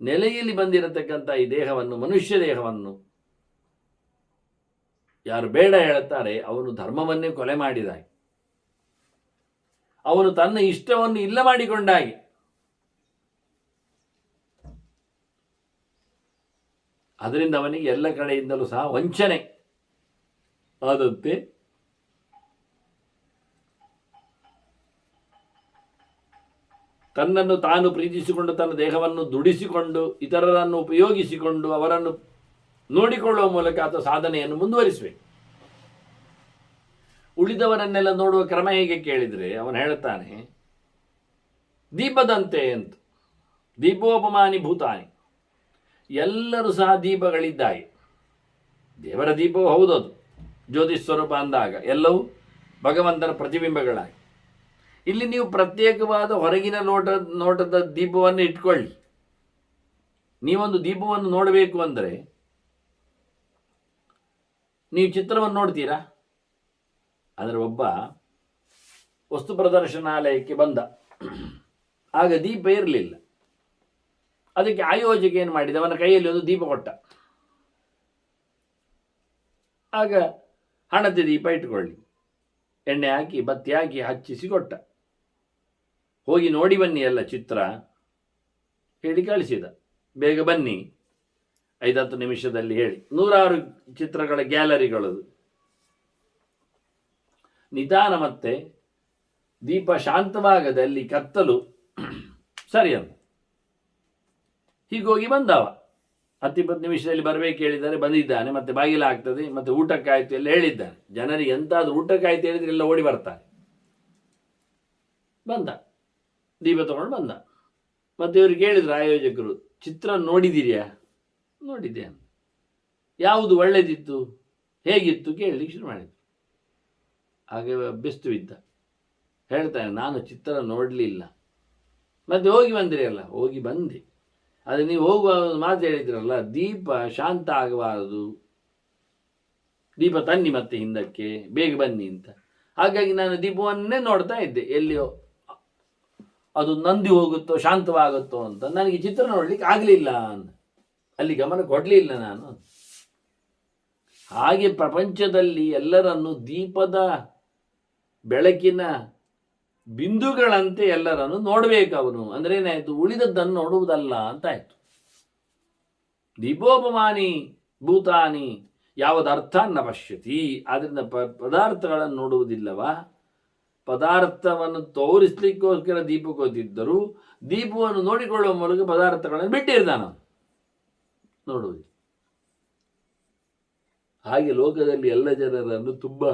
ನೆಲೆಯಲ್ಲಿ ಬಂದಿರತಕ್ಕಂಥ ಈ ದೇಹವನ್ನು, ಮನುಷ್ಯ ದೇಹವನ್ನು ಯಾರು ಬೇಡ ಹೇಳುತ್ತಾರೆ ಅವನು ಧರ್ಮವನ್ನೇ ಕೊಲೆ ಮಾಡಿದಾಗೆ, ಅವನು ತನ್ನ ಇಷ್ಟವನ್ನು ಇಲ್ಲ ಮಾಡಿಕೊಂಡಾಗೆ. ಅದರಿಂದ ಅವನಿಗೆ ಎಲ್ಲ ಕಡೆಯಿಂದಲೂ ಸಹ ವಂಚನೆ ಆದಂತೆ ತನ್ನನ್ನು ತಾನು ಪ್ರೀತಿಸಿಕೊಂಡು ತನ್ನ ದೇಹವನ್ನು ದುಡಿಸಿಕೊಂಡು ಇತರರನ್ನು ಉಪಯೋಗಿಸಿಕೊಂಡು ಅವರನ್ನು ನೋಡಿಕೊಳ್ಳುವ ಮೂಲಕ ಆತ ಸಾಧನೆಯನ್ನು ಮುಂದುವರಿಸಬೇಕು. ಉಳಿದವರನ್ನೆಲ್ಲ ನೋಡುವ ಕ್ರಮ ಹೇಗೆ ಕೇಳಿದರೆ ಅವನು ಹೇಳುತ್ತಾನೆ, ದೀಪದಂತೆ ಅಂತ. ದೀಪೋಪಮಾನಿ ಭೂತಾನಿ. ಎಲ್ಲರೂ ಸಹ ದೀಪಗಳಿದ್ದಾಗೆ. ದೇವರ ದೀಪವೂ ಹೌದದು, ಜ್ಯೋತಿ ಸ್ವರೂಪ ಅಂದಾಗ ಎಲ್ಲವೂ ಭಗವಂತನ ಪ್ರತಿಬಿಂಬಗಳಾಗಿ. ಇಲ್ಲಿ ನೀವು ಪ್ರತ್ಯೇಕವಾದ ಹೊರಗಿನ ನೋಟದ ದೀಪವನ್ನು ಇಟ್ಕೊಳ್ಳಿ. ನೀವೊಂದು ದೀಪವನ್ನು ನೋಡಬೇಕು ಅಂದರೆ ನೀವು ಚಿತ್ರವನ್ನು ನೋಡ್ತೀರಾ? ಅಂದರೆ ಒಬ್ಬ ವಸ್ತು ಪ್ರದರ್ಶನಾಲಯಕ್ಕೆ ಬಂದ, ಆಗ ದೀಪ ಇರಲಿಲ್ಲ. ಅದಕ್ಕೆ ಆಯೋಜಕ ಏನು ಮಾಡಿದ, ಅವನ ಕೈಯಲ್ಲಿ ಒಂದು ದೀಪ ಕೊಟ್ಟ. ಆಗ ಹಣತೆ ದೀಪ ಇಟ್ಕೊಳ್ಳಿ, ಎಣ್ಣೆ ಹಾಕಿ ಬತ್ತಿ ಹಾಕಿ ಹಚ್ಚಿಸಿ ಕೊಟ್ಟ. ಹೋಗಿ ನೋಡಿ ಬನ್ನಿ ಎಲ್ಲ ಚಿತ್ರ ಹೇಳಿ ಕಳಿಸಿದ. ಬೇಗ ಬನ್ನಿ 5-10 ನಿಮಿಷದಲ್ಲಿ ಹೇಳಿ. 100 ಚಿತ್ರಗಳ ಗ್ಯಾಲರಿಗಳದು. ನಿಧಾನ ಮತ್ತೆ ದೀಪ ಶಾಂತವಾಗದೆ ಅಲ್ಲಿ ಕತ್ತಲು ಸರಿ ಅಂತ ಹೀಗೋಗಿ ಬಂದವ. 10-20 ನಿಮಿಷದಲ್ಲಿ ಬರಬೇಕು ಹೇಳಿದ್ದಾರೆ, ಬಂದಿದ್ದಾನೆ. ಮತ್ತೆ ಬಾಗಿಲ ಆಗ್ತದೆ, ಮತ್ತೆ ಊಟಕ್ಕಾಯ್ತು ಎಲ್ಲ ಹೇಳಿದ್ದಾನೆ. ಜನರಿಗೆ ಎಂತಾದ್ರೂ ಊಟಕ್ಕಾಯ್ತು ಹೇಳಿದ್ರೆ ಎಲ್ಲ ಓಡಿ ಬರ್ತಾರೆ. ಬಂದ, ದೀಪ ತಗೊಂಡು ಬಂದ. ಮತ್ತು ಇವರು ಕೇಳಿದ್ರು ಆಯೋಜಕರು, ಚಿತ್ರ ನೋಡಿದ್ದೀರಿಯಾ? ನೋಡಿದ್ದೆ. ಯಾವುದು ಒಳ್ಳೆದಿತ್ತು, ಹೇಗಿತ್ತು ಕೇಳಲಿಕ್ಕೆ ಶುರು ಮಾಡಿದ್ರು. ಹಾಗೆ ಬೆಸ್ತು ಬಿದ್ದ. ಹೇಳ್ತಾನೆ, ನಾನು ಚಿತ್ರ ನೋಡಲಿಲ್ಲ. ಮತ್ತೆ ಹೋಗಿ ಬಂದಿರಿ ಅಲ್ಲ? ಹೋಗಿ ಬಂದೆ. ಆದರೆ ನೀವು ಹೋಗುವ ಮಾತು ಹೇಳಿದ್ರಲ್ಲ, ದೀಪ ಶಾಂತ ಆಗಬಾರದು, ದೀಪ ತನ್ನಿ ಮತ್ತೆ ಹಿಂದಕ್ಕೆ, ಬೇಗ ಬನ್ನಿ ಅಂತ. ಹಾಗಾಗಿ ನಾನು ದೀಪವನ್ನೇ ನೋಡ್ತಾ ಇದ್ದೆ, ಎಲ್ಲಿಯೋ ಅದು ನಂದಿ ಹೋಗುತ್ತೋ ಶಾಂತವಾಗುತ್ತೋ ಅಂತ. ನನಗೆ ಚಿತ್ರ ನೋಡ್ಲಿಕ್ಕೆ ಆಗಲಿಲ್ಲ ಅಂತ, ಅಲ್ಲಿ ಗಮನ ಕೊಡಲಿಲ್ಲ ನಾನು. ಹಾಗೆ ಪ್ರಪಂಚದಲ್ಲಿ ಎಲ್ಲರನ್ನು ದೀಪದ ಬೆಳಕಿನ ಬಿಂದುಗಳಂತೆ ಎಲ್ಲರನ್ನು ನೋಡಬೇಕು ಅವನು. ಅಂದ್ರೆ ಏನಾಯ್ತು, ಉಳಿದದ್ದನ್ನು ನೋಡುವುದಲ್ಲ ಅಂತಾಯ್ತು. ದೀಪೋಪಮಾನಿ ಭೂತಾನಿ ಯಾವುದರ್ಥ ನ ಪಶ್ಯತಿ. ಆದ್ರಿಂದ ಪದಾರ್ಥಗಳನ್ನು ನೋಡುವುದಿಲ್ಲವಾ? ಪದಾರ್ಥವನ್ನು ತೋರಿಸ್ಲಿಕ್ಕೋಸ್ಕರ ದೀಪಕ್ಕೋತಿದ್ದರು, ದೀಪವನ್ನು ನೋಡಿಕೊಳ್ಳುವ ಮೂಲಕ ಪದಾರ್ಥಗಳನ್ನು ಬಿಟ್ಟಿರ್ತಾನ, ನೋಡುವುದು. ಹಾಗೆ ಲೋಕದಲ್ಲಿ ಎಲ್ಲ ಜನರನ್ನು ತುಂಬ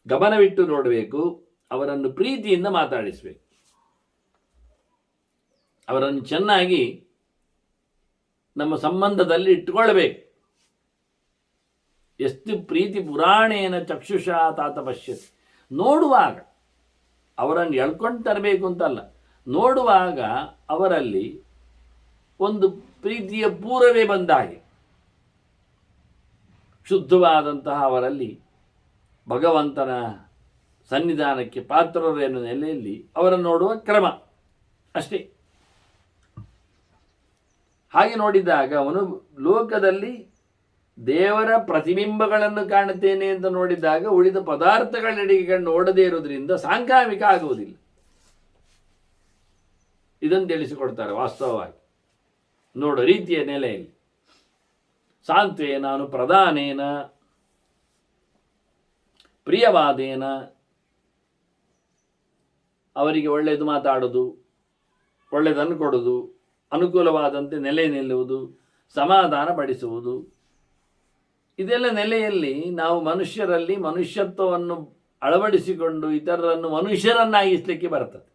ಗಮನವಿಟ್ಟು ನೋಡಬೇಕು, ಅವರನ್ನು ಪ್ರೀತಿಯಿಂದ ಮಾತಾಡಿಸಬೇಕು, ಅವರನ್ನು ಚೆನ್ನಾಗಿ ನಮ್ಮ ಸಂಬಂಧದಲ್ಲಿ ಇಟ್ಟುಕೊಳ್ಳಬೇಕು. ಎಷ್ಟು ಪ್ರೀತಿ ಪುರಾಣೇನ ಚಕ್ಷುಷಾ ತಾತ ಪಶ್ಯತಿ. ನೋಡುವಾಗ ಅವರನ್ನು ಎಳ್ಕೊಂಡು ತರಬೇಕು ಅಂತಲ್ಲ, ನೋಡುವಾಗ ಅವರಲ್ಲಿ ಒಂದು ಪ್ರೀತಿಯ ಪೂರವೇ ಬಂದ ಹಾಗೆ, ಶುದ್ಧವಾದಂತಹ ಅವರಲ್ಲಿ ಭಗವಂತನ ಸನ್ನಿಧಾನಕ್ಕೆ ಪಾತ್ರರು ಎನ್ನುವ ನೆಲೆಯಲ್ಲಿ ಅವರನ್ನು ನೋಡುವ ಕ್ರಮ ಅಷ್ಟೇ. ಹಾಗೆ ನೋಡಿದಾಗ ಅವನು ಲೋಕದಲ್ಲಿ ದೇವರ ಪ್ರತಿಬಿಂಬಗಳನ್ನು ಕಾಣುತ್ತೇನೆ ಅಂತ ನೋಡಿದಾಗ ಉಳಿದ ಪದಾರ್ಥಗಳಡೆಗೆ ಕಣ್ಣು ನೋಡದೇ ಇರುವುದರಿಂದ ಸಾಂಕ್ರಾಮಿಕ ಆಗುವುದಿಲ್ಲ. ಇದನ್ನು ತಿಳಿಸಿಕೊಡ್ತಾರೆ ವಾಸ್ತವವಾಗಿ ನೋಡೋ ರೀತಿಯ ನೆಲೆಯಲ್ಲಿ. ಸಾಂತ್ವೇನ ಪ್ರಧಾನೇನ ಪ್ರಿಯವಾದೇನ, ಅವರಿಗೆ ಒಳ್ಳೆಯದು ಮಾತಾಡೋದು, ಒಳ್ಳೆಯದನ್ನು ಕೊಡೋದು, ಅನುಕೂಲವಾದಂತೆ ನೆಲೆ ನಿಲ್ಲುವುದು, ಸಮಾಧಾನ ಪಡಿಸುವುದು, ಇದೆಲ್ಲ ನೆಲೆಯಲ್ಲಿ ನಾವು ಮನುಷ್ಯರಲ್ಲಿ ಮನುಷ್ಯತ್ವವನ್ನು ಅಳವಡಿಸಿಕೊಂಡು ಇತರರನ್ನು ಮನುಷ್ಯರನ್ನಾಗಿಸಲಿಕ್ಕೆ ಬರ್ತದೆ.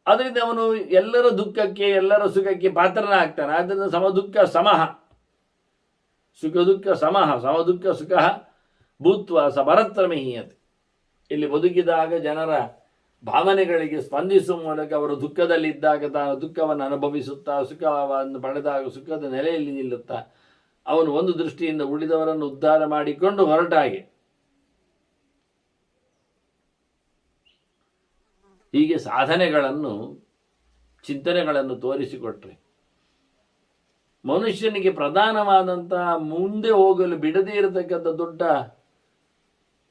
ಅದರಿಂದ ಅವನು ಎಲ್ಲರ ದುಃಖಕ್ಕೆ ಎಲ್ಲರ ಸುಖಕ್ಕೆ ಪಾತ್ರನಾಗ್ತಾನೆ. ಆದ್ದರಿಂದ ಸಮದುಃಖ ಸಮಹ, ಸುಖ ದುಃಖ ಸಮಹ, ಸಮದುಃಖ ಸುಖ ಭೂತ್ವ ಸಭರತ್ರ ಮಹೀಯತೆ. ಇಲ್ಲಿ ಬದುಕಿದಾಗ ಜನರ ಭಾವನೆಗಳಿಗೆ ಸ್ಪಂದಿಸುವ ಮೂಲಕ ಅವರು ದುಃಖದಲ್ಲಿದ್ದಾಗ ತಾನು ದುಃಖವನ್ನು ಅನುಭವಿಸುತ್ತಾ, ಸುಖವನ್ನು ಪಡೆದಾಗ ಸುಖದ ನೆಲೆಯಲ್ಲಿ ನಿಲ್ಲುತ್ತಾ ಅವನು ಒಂದು ದೃಷ್ಟಿಯಿಂದ ಉಳಿದವರನ್ನು ಉದ್ಧಾರ ಮಾಡಿಕೊಂಡು ಹೊರಟಾಗೆ. ಹೀಗೆ ಸಾಧನೆಗಳನ್ನು ಚಿಂತನೆಗಳನ್ನು ತೋರಿಸಿಕೊಟ್ರೆ ಮನುಷ್ಯನಿಗೆ ಪ್ರಧಾನವಾದಂತಹ ಮುಂದೆ ಹೋಗಲು ಬಿಡದೇ ಇರತಕ್ಕಂಥ ದೊಡ್ಡ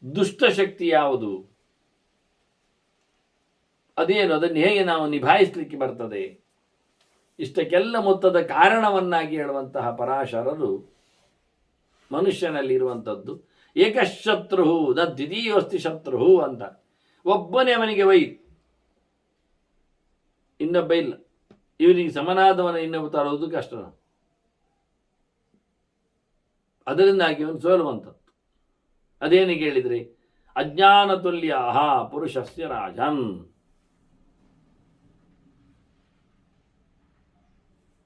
ದುಷ್ಟಶಕ್ತಿ ಯಾವುದು, ಅದೇನು, ಅದನ್ನು ಹೇಗೆ ನಾವು ನಿಭಾಯಿಸಲಿಕ್ಕೆ ಬರ್ತದೆ, ಇಷ್ಟಕ್ಕೆಲ್ಲ ಮೊತ್ತದ ಕಾರಣವನ್ನಾಗಿ ಹೇಳುವಂತಹ ಪರಾಶರರು ಮನುಷ್ಯನಲ್ಲಿರುವಂಥದ್ದು ಏಕಶತ್ರು ನ ದ್ವಿತೀಯೋಸ್ತಿ ಶತ್ರು ಅಂತ. ಒಬ್ಬನೇ ಅವನಿಗೆ ವೈರ್, ಇನ್ನೊಬ್ಬ ಇಲ್ಲ. ಇವನಿಗೆ ಸಮನಾದವನ ಇನ್ನೊಬ್ಬ ತರುವುದು ಕಷ್ಟ. ಅದರಿಂದಾಗಿ ಅವನು ಸೋಲುವಂಥದ್ದು. ಅದೇನಿಗೆ ಹೇಳಿದ್ರೆ ಅಜ್ಞಾನ ತುಲ್ಯ ಪುರುಷಸ್ಯ ರಾಜನ್.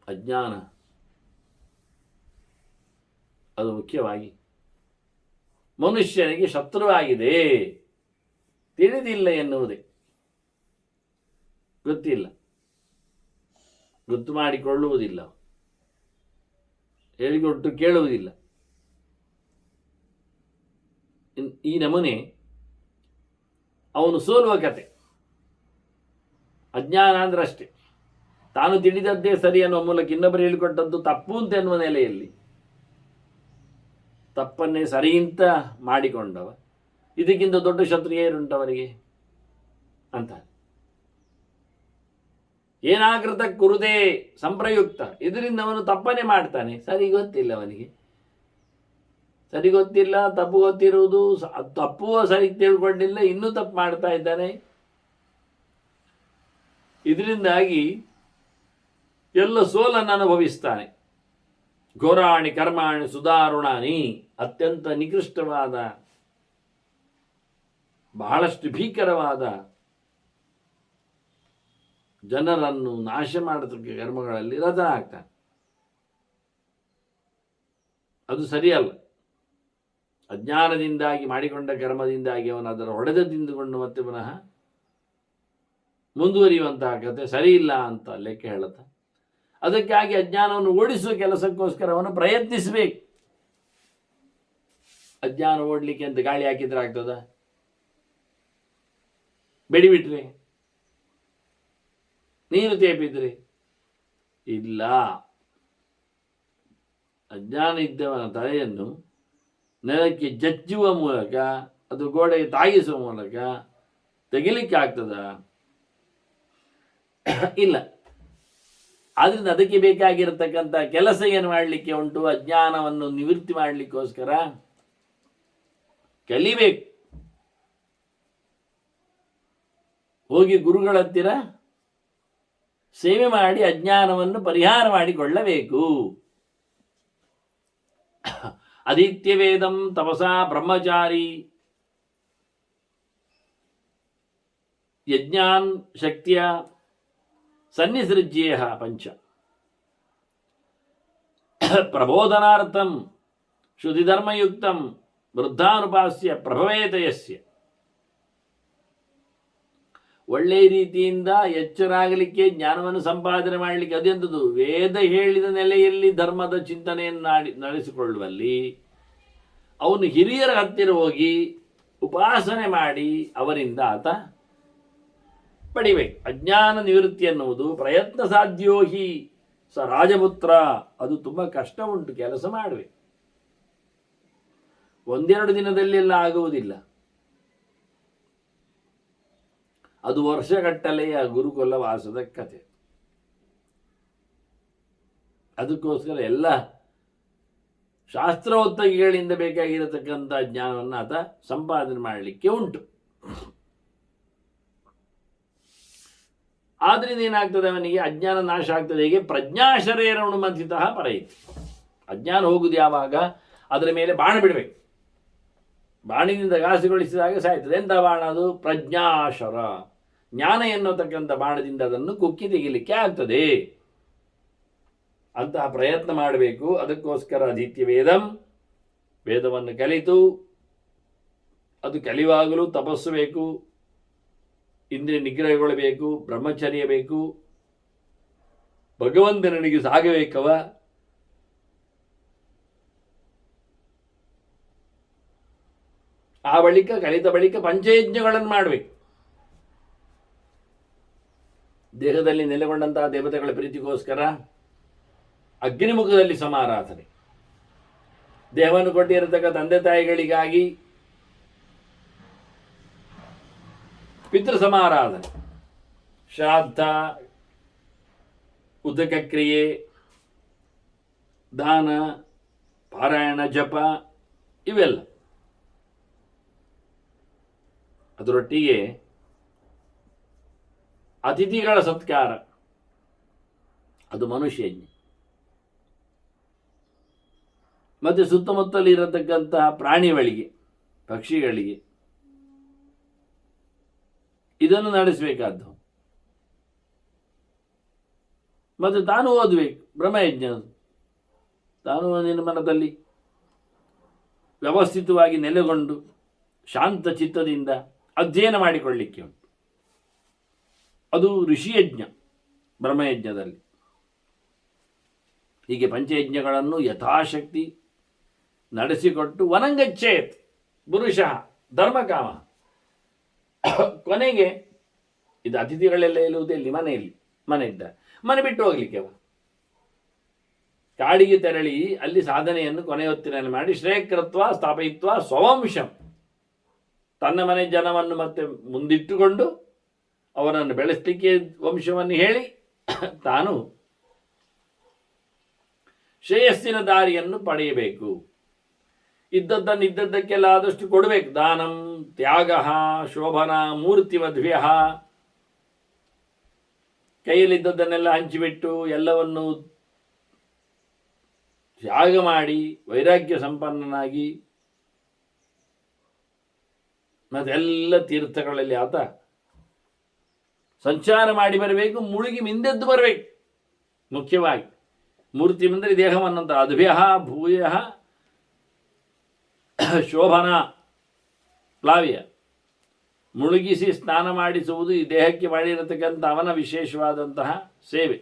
ಅಜ್ಞಾನ ಅದು ಮುಖ್ಯವಾಗಿ ಮನುಷ್ಯನಿಗೆ ಶತ್ರುವಾಗಿದೆ. ತಿಳಿದಿಲ್ಲ ಎನ್ನುವುದೇ, ಗೊತ್ತಿಲ್ಲ, ಗೊತ್ತು ಮಾಡಿಕೊಳ್ಳುವುದಿಲ್ಲ, ಹೇಳಿಕೊಟ್ಟು ಕೇಳುವುದಿಲ್ಲ. ಈ ನಮೂನೆ ಅವನು ಸೋಲುವ ಕತೆ. ಅಜ್ಞಾನ ಅಂದ್ರೆ ಅಷ್ಟೇ, ತಾನು ತಿಳಿದದ್ದೇ ಸರಿ ಅನ್ನುವ ಮೂಲಕ ಇನ್ನೊಬ್ಬರು ಹೇಳಿಕೊಟ್ಟದ್ದು ತಪ್ಪು ಅಂತ ಎನ್ನುವ ನೆಲೆಯಲ್ಲಿ ತಪ್ಪನ್ನೇ ಸರಿ ಅಂತ ಮಾಡಿಕೊಂಡವ. ಇದಕ್ಕಿಂತ ದೊಡ್ಡ ಶತ್ರು ಏನುಂಟವರಿಗೆ ಅಂತ. ಏನಾಕೃತ ಕುರುದೇ ಸಂಪ್ರಯುಕ್ತ, ಇದರಿಂದ ಅವನು ತಪ್ಪನ್ನೇ ಮಾಡ್ತಾನೆ. ಸರಿ ಗೊತ್ತಿಲ್ಲ ಅವನಿಗೆ, ಸರಿ ಗೊತ್ತಿಲ್ಲ, ತಪ್ಪು ಗೊತ್ತಿರುವುದು, ತಪ್ಪು ಸರಿ ತಿಳ್ಕೊಂಡಿಲ್ಲ, ಇನ್ನೂ ತಪ್ಪು ಮಾಡ್ತಾ ಇದ್ದಾನೆ. ಇದರಿಂದಾಗಿ ಎಲ್ಲ ಸೋಲನ್ನು ಅನುಭವಿಸ್ತಾನೆ. ಘೋರಾಣಿ ಕರ್ಮಾಣಿ ಸುಧಾರುಣಾನಿ ಅತ್ಯಂತ ನಿಕೃಷ್ಟವಾದ ಬಹಳಷ್ಟು ಭೀಕರವಾದ ಜನರನ್ನು ನಾಶ ಮಾಡತಕ್ಕ ಕರ್ಮಗಳಲ್ಲಿ ರತನಾಗ್ತಾನೆ. ಅದು ಸರಿಯಲ್ಲ. ಅಜ್ಞಾನದಿಂದಾಗಿ ಮಾಡಿಕೊಂಡ ಕರ್ಮದಿಂದಾಗಿ ಅವನು ಅದರ ಹೊಡೆದದಿಂದುಕೊಂಡು ಮತ್ತೆ ಪುನಃ ಮುಂದುವರಿಯುವಂತಹ ಕತೆ ಸರಿ ಇಲ್ಲ ಅಂತ ಲೆಕ್ಕ ಹೇಳುತ್ತೆ. ಅದಕ್ಕಾಗಿ ಅಜ್ಞಾನವನ್ನು ಓಡಿಸುವ ಕೆಲಸಕ್ಕೋಸ್ಕರ ಅವನು ಪ್ರಯತ್ನಿಸಬೇಕು. ಅಜ್ಞಾನ ಓಡಲಿಕ್ಕೆ ಅಂತ ಗಾಳಿ ಹಾಕಿದ್ರೆ ಆಗ್ತದ? ಬೆಡಿಬಿಟ್ರೆ, ನೀರು ತೇಪಿದ್ರೆ ಇಲ್ಲ. ಅಜ್ಞಾನ ಇದ್ದವನ ತಲೆಯನ್ನು ನೆಲಕ್ಕೆ ಜಜ್ಜುವ ಮೂಲಕ, ಅದು ಗೋಡೆಗೆ ತಾಗಿಸುವ ಮೂಲಕ ತೆಗಿಲಿಕ್ಕೆ ಆಗ್ತದ? ಇಲ್ಲ. ಆದ್ರಿಂದ ಅದಕ್ಕೆ ಬೇಕಾಗಿರತಕ್ಕಂಥ ಕೆಲಸ ಏನು ಮಾಡಲಿಕ್ಕೆ ಉಂಟು? ಅಜ್ಞಾನವನ್ನು ನಿವೃತ್ತಿ ಮಾಡಲಿಕ್ಕೋಸ್ಕರ ಕಲಿಬೇಕು. ಹೋಗಿ ಗುರುಗಳ ಹತ್ತಿರ ಸೇವೆ ಮಾಡಿ ಅಜ್ಞಾನವನ್ನು ಪರಿಹಾರ ಮಾಡಿಕೊಳ್ಳಬೇಕು. ಅದಿತ್ಯ ವೇದಂ ತಪಸಾ ಬ್ರಹ್ಮಚಾರಿ ಯಜ್ಞಾನ್ ಶಕ್ತಿಯ ಸನ್ನಿಸೃಜ್ಯೇಯ ಪಂಚ ಪ್ರಬೋಧನಾರ್ಥಂ ಶುದ್ಧಿಧರ್ಮಯುಕ್ತಂ ವೃದ್ಧಾನುಪಾಸ್ಯ ಪ್ರಭವೇತಯಸ್ಯ. ಒಳ್ಳೆಯ ರೀತಿಯಿಂದ ಎಚ್ಚರಾಗಲಿಕ್ಕೆ, ಜ್ಞಾನವನ್ನು ಸಂಪಾದನೆ ಮಾಡಲಿಕ್ಕೆ ಅದೆಂಥದ್ದು? ವೇದ ಹೇಳಿದ ನೆಲೆಯಲ್ಲಿ ಧರ್ಮದ ಚಿಂತನೆಯನ್ನು ನಡೆಸಿಕೊಳ್ಳುವಲ್ಲಿ ಅವನು ಹಿರಿಯರ ಹತ್ತಿರ ಹೋಗಿ ಉಪಾಸನೆ ಮಾಡಿ ಅವರಿಂದ ಆತ ಪಡಿಬೇಕು. ಅಜ್ಞಾನ ನಿವೃತ್ತಿ ಎನ್ನುವುದು ಪ್ರಯತ್ನ ಸಾಧ್ಯೋಹಿ ಸ ರಾಜಪುತ್ರ. ಅದು ತುಂಬ ಕಷ್ಟ ಉಂಟು, ಕೆಲಸ ಮಾಡಬೇಕು. ಒಂದೆರಡು ದಿನದಲ್ಲೆಲ್ಲ ಆಗುವುದಿಲ್ಲ. ಅದು ವರ್ಷಗಟ್ಟಲೆಯ ಗುರುಕುಲ ವಾಸದ ಕಥೆ. ಅದಕ್ಕೋಸ್ಕರ ಎಲ್ಲ ಶಾಸ್ತ್ರೋತ್ತಗಿಗಳಿಂದ ಬೇಕಾಗಿರತಕ್ಕಂಥ ಜ್ಞಾನವನ್ನು ಆತ ಸಂಪಾದನೆ ಮಾಡಲಿಕ್ಕೆ ಉಂಟು. ಆದ್ರಿಂದ ಏನಾಗ್ತದೆ? ಅವನಿಗೆ ಅಜ್ಞಾನ ನಾಶ ಆಗ್ತದೆ. ಹೇಗೆ? ಪ್ರಜ್ಞಾಶರೇರವಣುಮಂಥಿತ ಪರೈತಿ. ಅಜ್ಞಾನ ಹೋಗುದು ಯಾವಾಗ? ಅದರ ಮೇಲೆ ಬಾಣ ಬಿಡಬೇಕು. ಬಾಣಿನಿಂದ ಘಾಸಿಗೊಳಿಸಿದಾಗ ಸಾಯ್ತದೆ. ಎಂಥ ಬಾಣ ಅದು? ಪ್ರಜ್ಞಾಶರ. ಜ್ಞಾನ ಎನ್ನುತಕ್ಕಂಥ ಬಾಣದಿಂದ ಅದನ್ನು ಕುಕ್ಕಿ ತೆಗಿಲಿಕ್ಕೆ ಆಗ್ತದೆ. ಅಂತಹ ಪ್ರಯತ್ನ ಮಾಡಬೇಕು. ಅದಕ್ಕೋಸ್ಕರ ಅದಿತ್ಯ ವೇದಂ, ವೇದವನ್ನು ಕಲಿತು ಅದು ಕಲಿಯುವಾಗಲೂ ತಪಸ್ಸು ಬೇಕು, ಇಂದ್ರಿಯ ನಿಗ್ರಹಗೊಳ್ಳಬೇಕು, ಬ್ರಹ್ಮಚರ್ಯ ಬೇಕು, ಭಗವಂತನಿಗೆ ಸಾಗಬೇಕವ. ಆ ಬಳಿಕ ಕಲಿತ ಬಳಿಕ ಪಂಚಯಜ್ಞಗಳನ್ನು ಮಾಡಬೇಕು. ದೇಹದಲ್ಲಿ ನೆಲೆಗೊಂಡಂತಹ ದೇವತೆಗಳ ಪ್ರೀತಿಗೋಸ್ಕರ ಅಗ್ನಿಮುಖದಲ್ಲಿ ಸಮಾರಾಧನೆ, ದೇಹವನ್ನು ಕೊಟ್ಟಿರತಕ್ಕ ತಂದೆ ತಾಯಿಗಳಿಗಾಗಿ ಪಿತೃ ಸಮಾರಾಧನೆ, ಶ್ರಾದ್ದ, ಉದಕ ಕ್ರಿಯೆ, ದಾನ, ಪಾರಾಯಣ, ಜಪ ಇವೆಲ್ಲ. ಅದರೊಟ್ಟಿಗೆ ಅತಿಥಿಗಳ ಸತ್ಕಾರ, ಅದು ಮನುಷ್ಯಜ್ಞೆ. ಮತ್ತು ಸುತ್ತಮುತ್ತಲಿರತಕ್ಕಂತಹ ಪ್ರಾಣಿಗಳಿಗೆ, ಪಕ್ಷಿಗಳಿಗೆ ಇದನ್ನು ನಡೆಸಬೇಕಾದ್ದು. ಮತ್ತು ತಾನು ಓದಬೇಕು ಬ್ರಹ್ಮಯಜ್ಞ. ತಾನು ನಿನ್ನ ಮನದಲ್ಲಿ ವ್ಯವಸ್ಥಿತವಾಗಿ ನೆಲೆಗೊಂಡು ಶಾಂತ ಚಿತ್ತದಿಂದ ಅಧ್ಯಯನ ಮಾಡಿಕೊಳ್ಳಿಕ್ಕೆ ಉಂಟು. ಅದು ಋಷಿಯಜ್ಞ ಬ್ರಹ್ಮಯಜ್ಞದಲ್ಲಿ. ಹೀಗೆ ಪಂಚಯಜ್ಞಗಳನ್ನು ಯಥಾಶಕ್ತಿ ನಡೆಸಿಕೊಟ್ಟು ವನಂಗಚ್ಚೇತ್ ಪುರುಷಃ ಧರ್ಮಕಾಮ. ಕೊನೆಗೆ ಇದು ಅತಿಥಿಗಳೆಲ್ಲ ಇರುವುದು ಎಲ್ಲಿ? ಮನೆಯಲ್ಲಿ. ಮನೆ ಇದ್ದ ಮನೆ ಬಿಟ್ಟು ಹೋಗ್ಲಿಕ್ಕೆ ಅವ ಕಾಡಿಗೆ ತೆರಳಿ ಅಲ್ಲಿ ಸಾಧನೆಯನ್ನು ಕೊನೆಯೊತ್ತಿನಲ್ಲಿ ಮಾಡಿ ಶ್ರೇಯಕೃತ್ವ ಸ್ಥಾಪಯಿತ್ವ ಸ್ವವಂಶಂ, ತನ್ನ ಮನೆ ಜನವನ್ನು ಮತ್ತೆ ಮುಂದಿಟ್ಟುಕೊಂಡು ಅವರನ್ನು ಬೆಳೆಸಲಿಕ್ಕೆ ವಂಶವನ್ನು ಹೇಳಿ ತಾನು ಶ್ರೇಯಸ್ಸಿನ ದಾರಿಯನ್ನು ಪಡೆಯಬೇಕು. ಇದ್ದದ್ದನ್ನು ಇದ್ದದ್ದಕ್ಕೆಲ್ಲ ಆದಷ್ಟು ಕೊಡಬೇಕು. ದಾನಂ ತ್ಯಾಗ ಶೋಭನ ಮೂರ್ತಿ ಮಧ್ವ್ಯ. ಕೈಯಲ್ಲಿದ್ದದ್ದನ್ನೆಲ್ಲ ಹಂಚಿಬಿಟ್ಟು ಎಲ್ಲವನ್ನು ತ್ಯಾಗ ಮಾಡಿ ವೈರಾಗ್ಯ ಸಂಪನ್ನನಾಗಿ ಮತ್ತೆಲ್ಲ ತೀರ್ಥಗಳಲ್ಲಿ ಆತ ಸಂಚಾರ ಮಾಡಿ ಬರಬೇಕು, ಮುಳುಗಿ ಮಿಂದೆದ್ದು ಬರಬೇಕು. ಮುಖ್ಯವಾಗಿ ಮೂರ್ತಿ ಬಂದರೆ ದೇಹವನ್ನಂತ ಅದ್ಭ್ಯ ಭೂಯ ಶೋಭನ ಪ್ಲಾವ್ಯ, ಮುಳುಗಿಸಿ ಸ್ನಾನ ಮಾಡಿಸುವುದು ಈ ದೇಹಕ್ಕೆ ಮಾಡಿರತಕ್ಕಂಥ ಅವನ ವಿಶೇಷವಾದಂತಹ ಸೇವೆ.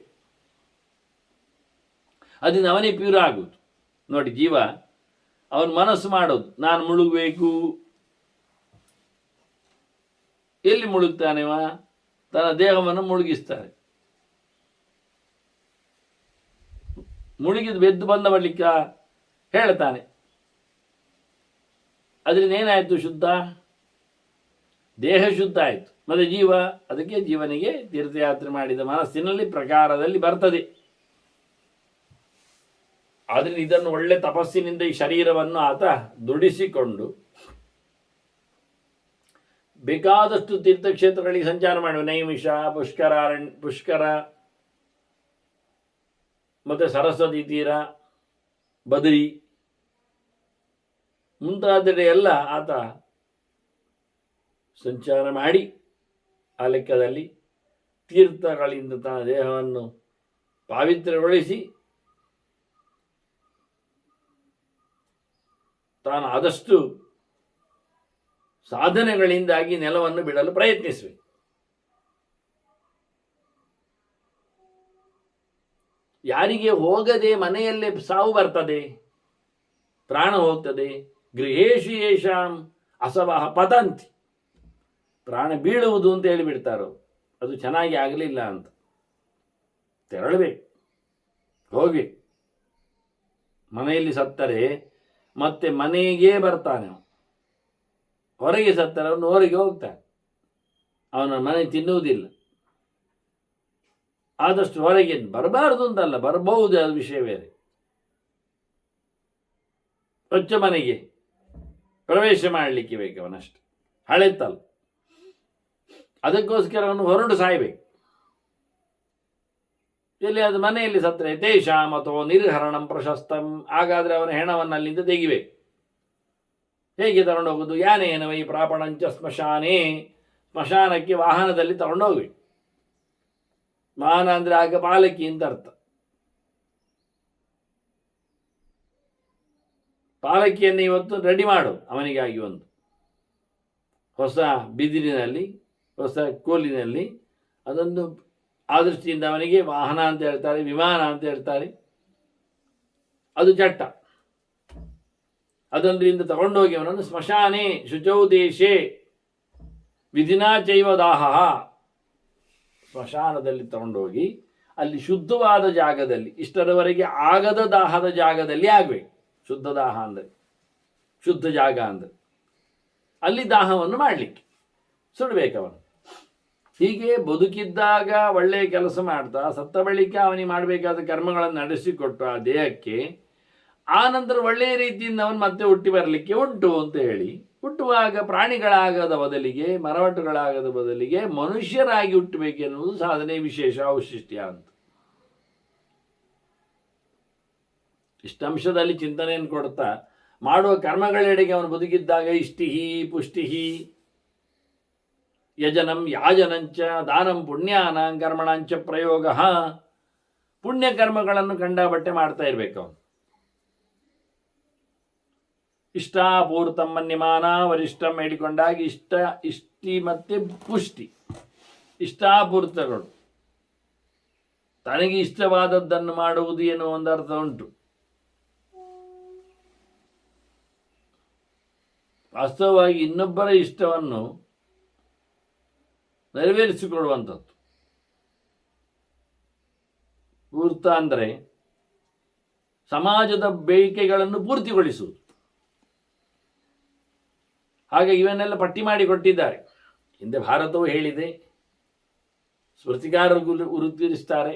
ಅದರಿಂದ ಅವನೇ ಪ್ಯೂರ್ ಆಗುವುದು. ನೋಡಿ, ಜೀವ ಅವನ ಮನಸ್ಸು ಮಾಡೋದು, ನಾನು ಮುಳುಗಬೇಕು. ಎಲ್ಲಿ ಮುಳುಗ್ತಾನೆವ? ತನ್ನ ದೇಹವನ್ನು ಮುಳುಗಿಸ್ತಾರೆ. ಮುಳುಗಿದು ಬೆದ್ದು ಬಂದ ಬಳಿಕ ಹೇಳ್ತಾನೆ. ಅದರಿಂದ ಏನಾಯಿತು? ಶುದ್ಧ ದೇಹ ಶುದ್ಧ ಆಯಿತು. ಮತ್ತು ಜೀವ, ಅದಕ್ಕೆ ಜೀವನಿಗೆ ತೀರ್ಥಯಾತ್ರೆ ಮಾಡಿದ ಮನಸ್ಸಿನಲ್ಲಿ ಪ್ರಕಾರದಲ್ಲಿ ಬರ್ತದೆ. ಆದ್ದರಿಂದ ಇದನ್ನು ಒಳ್ಳೆ ತಪಸ್ಸಿನಿಂದ ಈ ಶರೀರವನ್ನು ಆತ ದುಡಿಸಿಕೊಂಡು ಬೇಕಾದಷ್ಟು ತೀರ್ಥಕ್ಷೇತ್ರಗಳಿಗೆ ಸಂಚಾರ ಮಾಡುವ. ನೈಮಿಷ, ಪುಷ್ಕರ ಮತ್ತು ಸರಸ್ವತಿ ತೀರ, ಬದರಿ ಮುಂತಾದೆಡೆ ಎಲ್ಲ ಆತ ಸಂಚಾರ ಮಾಡಿ ಆ ಲೆಕ್ಕದಲ್ಲಿ ತೀರ್ಥಗಳಿಂದ ತನ್ನ ದೇಹವನ್ನು ಪಾವಿತ್ರ್ಯಗೊಳಿಸಿ ತಾನು ಆದಷ್ಟು ಸಾಧನೆಗಳಿಂದಾಗಿ ನೆಲವನ್ನು ಬಿಡಲು ಪ್ರಯತ್ನಿಸಬೇಕು. ಯಾರಿಗೆ ಹೋಗದೆ ಮನೆಯಲ್ಲೇ ಸಾವು ಬರ್ತದೆ, ಪ್ರಾಣ ಹೋಗ್ತದೆ. ಗೃಹೇಶು ಯೇಷಾಂ ಅಸವಹ ಪತಂತಿ, ಪ್ರಾಣ ಬೀಳುವುದು ಅಂತ ಹೇಳಿಬಿಡ್ತಾರೋ, ಅದು ಚೆನ್ನಾಗಿ ಆಗಲಿಲ್ಲ ಅಂತ ತೆರಳಬೇಕು, ಹೋಗ್ಬೇಕು. ಮನೆಯಲ್ಲಿ ಸತ್ತರೆ ಮತ್ತೆ ಮನೆಗೆ ಬರ್ತಾನೆ, ಹೊರಗೆ ಸತ್ತರೆ ಅವನು ಹೊರಗೆ ಹೋಗ್ತಾನೆ, ಅವನ ಮನೆ ತಿನ್ನುವುದಿಲ್ಲ. ಆದಷ್ಟು ಹೊರಗೆ ಬರಬಾರ್ದು ಅಂತಲ್ಲ, ಬರಬಹುದು, ಅದು ವಿಷಯ ಬೇರೆ. ಸ್ವಚ್ಛ ಮನೆಗೆ ಪ್ರವೇಶ ಮಾಡಲಿಕ್ಕೆ ಬೇಕು ಅವನಷ್ಟು, ಹಳೆತ್ತಲ್ಲ. ಅದಕ್ಕೋಸ್ಕರ ಅವನು ಹೊರಡು ಸಾಯ್ಬೇಕು. ಎಲ್ಲಿ ಅದು ಮನೆಯಲ್ಲಿ ಸತ್ತರೆ ತೇಷಾಂ ಅಥವಾ ನಿರ್ಹರಣಂ ಪ್ರಶಸ್ತಂ, ಹಾಗಾದರೆ ಅವನ ಹೆಣವನ್ನು ಅಲ್ಲಿಂದ ತೆಗಿಬೇಕು. ಹೇಗೆ ತಗೊಂಡೋಗೋದು? ಯಾನೇನ ವೈ ಪ್ರಾಪಣಂಚ ಸ್ಮಶಾನೇ, ಸ್ಮಶಾನಕ್ಕೆ ವಾಹನದಲ್ಲಿ ತಗೊಂಡೋಗ್ಬೇಕು. ವಾಹನ ಅಂದರೆ ಆಗ ಪಾಲಕಿ ಅಂತ ಅರ್ಥ. ಪಾಲಕಿಯನ್ನು ಇವತ್ತು ರೆಡಿ ಮಾಡು ಅವನಿಗಾಗಿ, ಒಂದು ಹೊಸ ಬಿದಿರಿನಲ್ಲಿ, ಹೊಸ ಕೋಲಿನಲ್ಲಿ. ಅದೊಂದು ಆ ದೃಷ್ಟಿಯಿಂದ ಅವನಿಗೆ ವಾಹನ ಅಂತ ಹೇಳ್ತಾರೆ, ವಿಮಾನ ಅಂತ ಹೇಳ್ತಾರೆ. ಅದು ಚಟ್ಟ. ಅದೊಂದರಿಂದ ತಗೊಂಡೋಗಿ ಅವನನ್ನು ಸ್ಮಶಾನೆ ಶುಚೌ ದೇಶೇ ವಿಧಿನಾ ಚೈವ ದಾಹ, ಸ್ಮಶಾನದಲ್ಲಿ ತಗೊಂಡೋಗಿ ಅಲ್ಲಿ ಶುದ್ಧವಾದ ಜಾಗದಲ್ಲಿ, ಇಷ್ಟರವರೆಗೆ ಆಗದ ದಾಹದ ಜಾಗದಲ್ಲಿ ಆಗಬೇಕು. ಶುದ್ಧ ದಾಹ ಅಂದರೆ, ಶುದ್ಧ ಜಾಗ ಅಂದರೆ ಅಲ್ಲಿ ದಾಹವನ್ನು ಮಾಡಲಿಕ್ಕೆ ಸುಡಬೇಕವನು. ಹೀಗೆ ಬದುಕಿದ್ದಾಗ ಒಳ್ಳೆಯ ಕೆಲಸ ಮಾಡ್ತಾ ಸತ್ತ ಬಳಿಕ ಅವನಿಗೆ ಮಾಡಬೇಕಾದ ಕರ್ಮಗಳನ್ನು ನಡೆಸಿಕೊಟ್ಟು ಆ ದೇಹಕ್ಕೆ, ಆ ನಂತರ ಒಳ್ಳೆಯ ರೀತಿಯಿಂದ ಅವನು ಮತ್ತೆ ಹುಟ್ಟಿ ಬರಲಿಕ್ಕೆ ಉಂಟು ಅಂತ ಹೇಳಿ, ಹುಟ್ಟುವಾಗ ಪ್ರಾಣಿಗಳಾಗದ ಬದಲಿಗೆ, ಮರವಟ್ಟುಗಳಾಗದ ಬದಲಿಗೆ ಮನುಷ್ಯರಾಗಿ ಹುಟ್ಟಬೇಕೆನ್ನುವುದು ಸಾಧನೆ ವಿಶೇಷ ಔಶಿಷ್ಟ್ಯ ಅಂತ. ಇಷ್ಟಂಶದಲ್ಲಿ ಚಿಂತನೆಯನ್ನು ಕೊಡ್ತಾ ಮಾಡುವ ಕರ್ಮಗಳೆಡೆಗೆ ಅವನು ಬದುಕಿದ್ದಾಗ ಇಷ್ಟಿಹಿ ಪುಷ್ಟಿಹಿ ಯಜನಂ ಯಾಜನಂಚ ದಾನಂ ಪುಣ್ಯಾನಾಂ ಕರ್ಮಣಾಂಚ ಪ್ರಯೋಗ, ಪುಣ್ಯ ಕರ್ಮಗಳನ್ನು ಕಂಡಬಟ್ಟೆ ಮಾಡ್ತಾ ಇರಬೇಕು ಅವನು. ಇಷ್ಟಾಪೂರ್ತಂ ಮನ್ಯಮಾನ ವರಿಷ್ಠಂ ಹೇಳಿಕೊಂಡಾಗ ಇಷ್ಟಿ ಮತ್ತೆ ಪುಷ್ಟಿ, ಇಷ್ಟಾಪೂರ್ತಗಳು, ತನಗೆ ಇಷ್ಟವಾದದ್ದನ್ನು ಮಾಡುವುದು ಎನ್ನುವ ಒಂದು ಅರ್ಥ ಉಂಟು. ವಾಸ್ತವವಾಗಿ ಇನ್ನೊಬ್ಬರ ಇಷ್ಟವನ್ನು ನೆರವೇರಿಸಿಕೊಳ್ಳುವಂಥದ್ದು. ಪೂರ್ತ ಅಂದರೆ ಸಮಾಜದ ಬೇಡಿಕೆಗಳನ್ನು ಪೂರ್ತಿಗೊಳಿಸುವುದು. ಹಾಗೆ ಇವನ್ನೆಲ್ಲ ಪಟ್ಟಿ ಮಾಡಿ ಕೊಟ್ಟಿದ್ದಾರೆ. ಹಿಂದೆ ಭಾರತವು ಹೇಳಿದೆ, ಸ್ಮೃತಿಕಾರರು ಗುರುತಿರಿಸ್ತಾರೆ.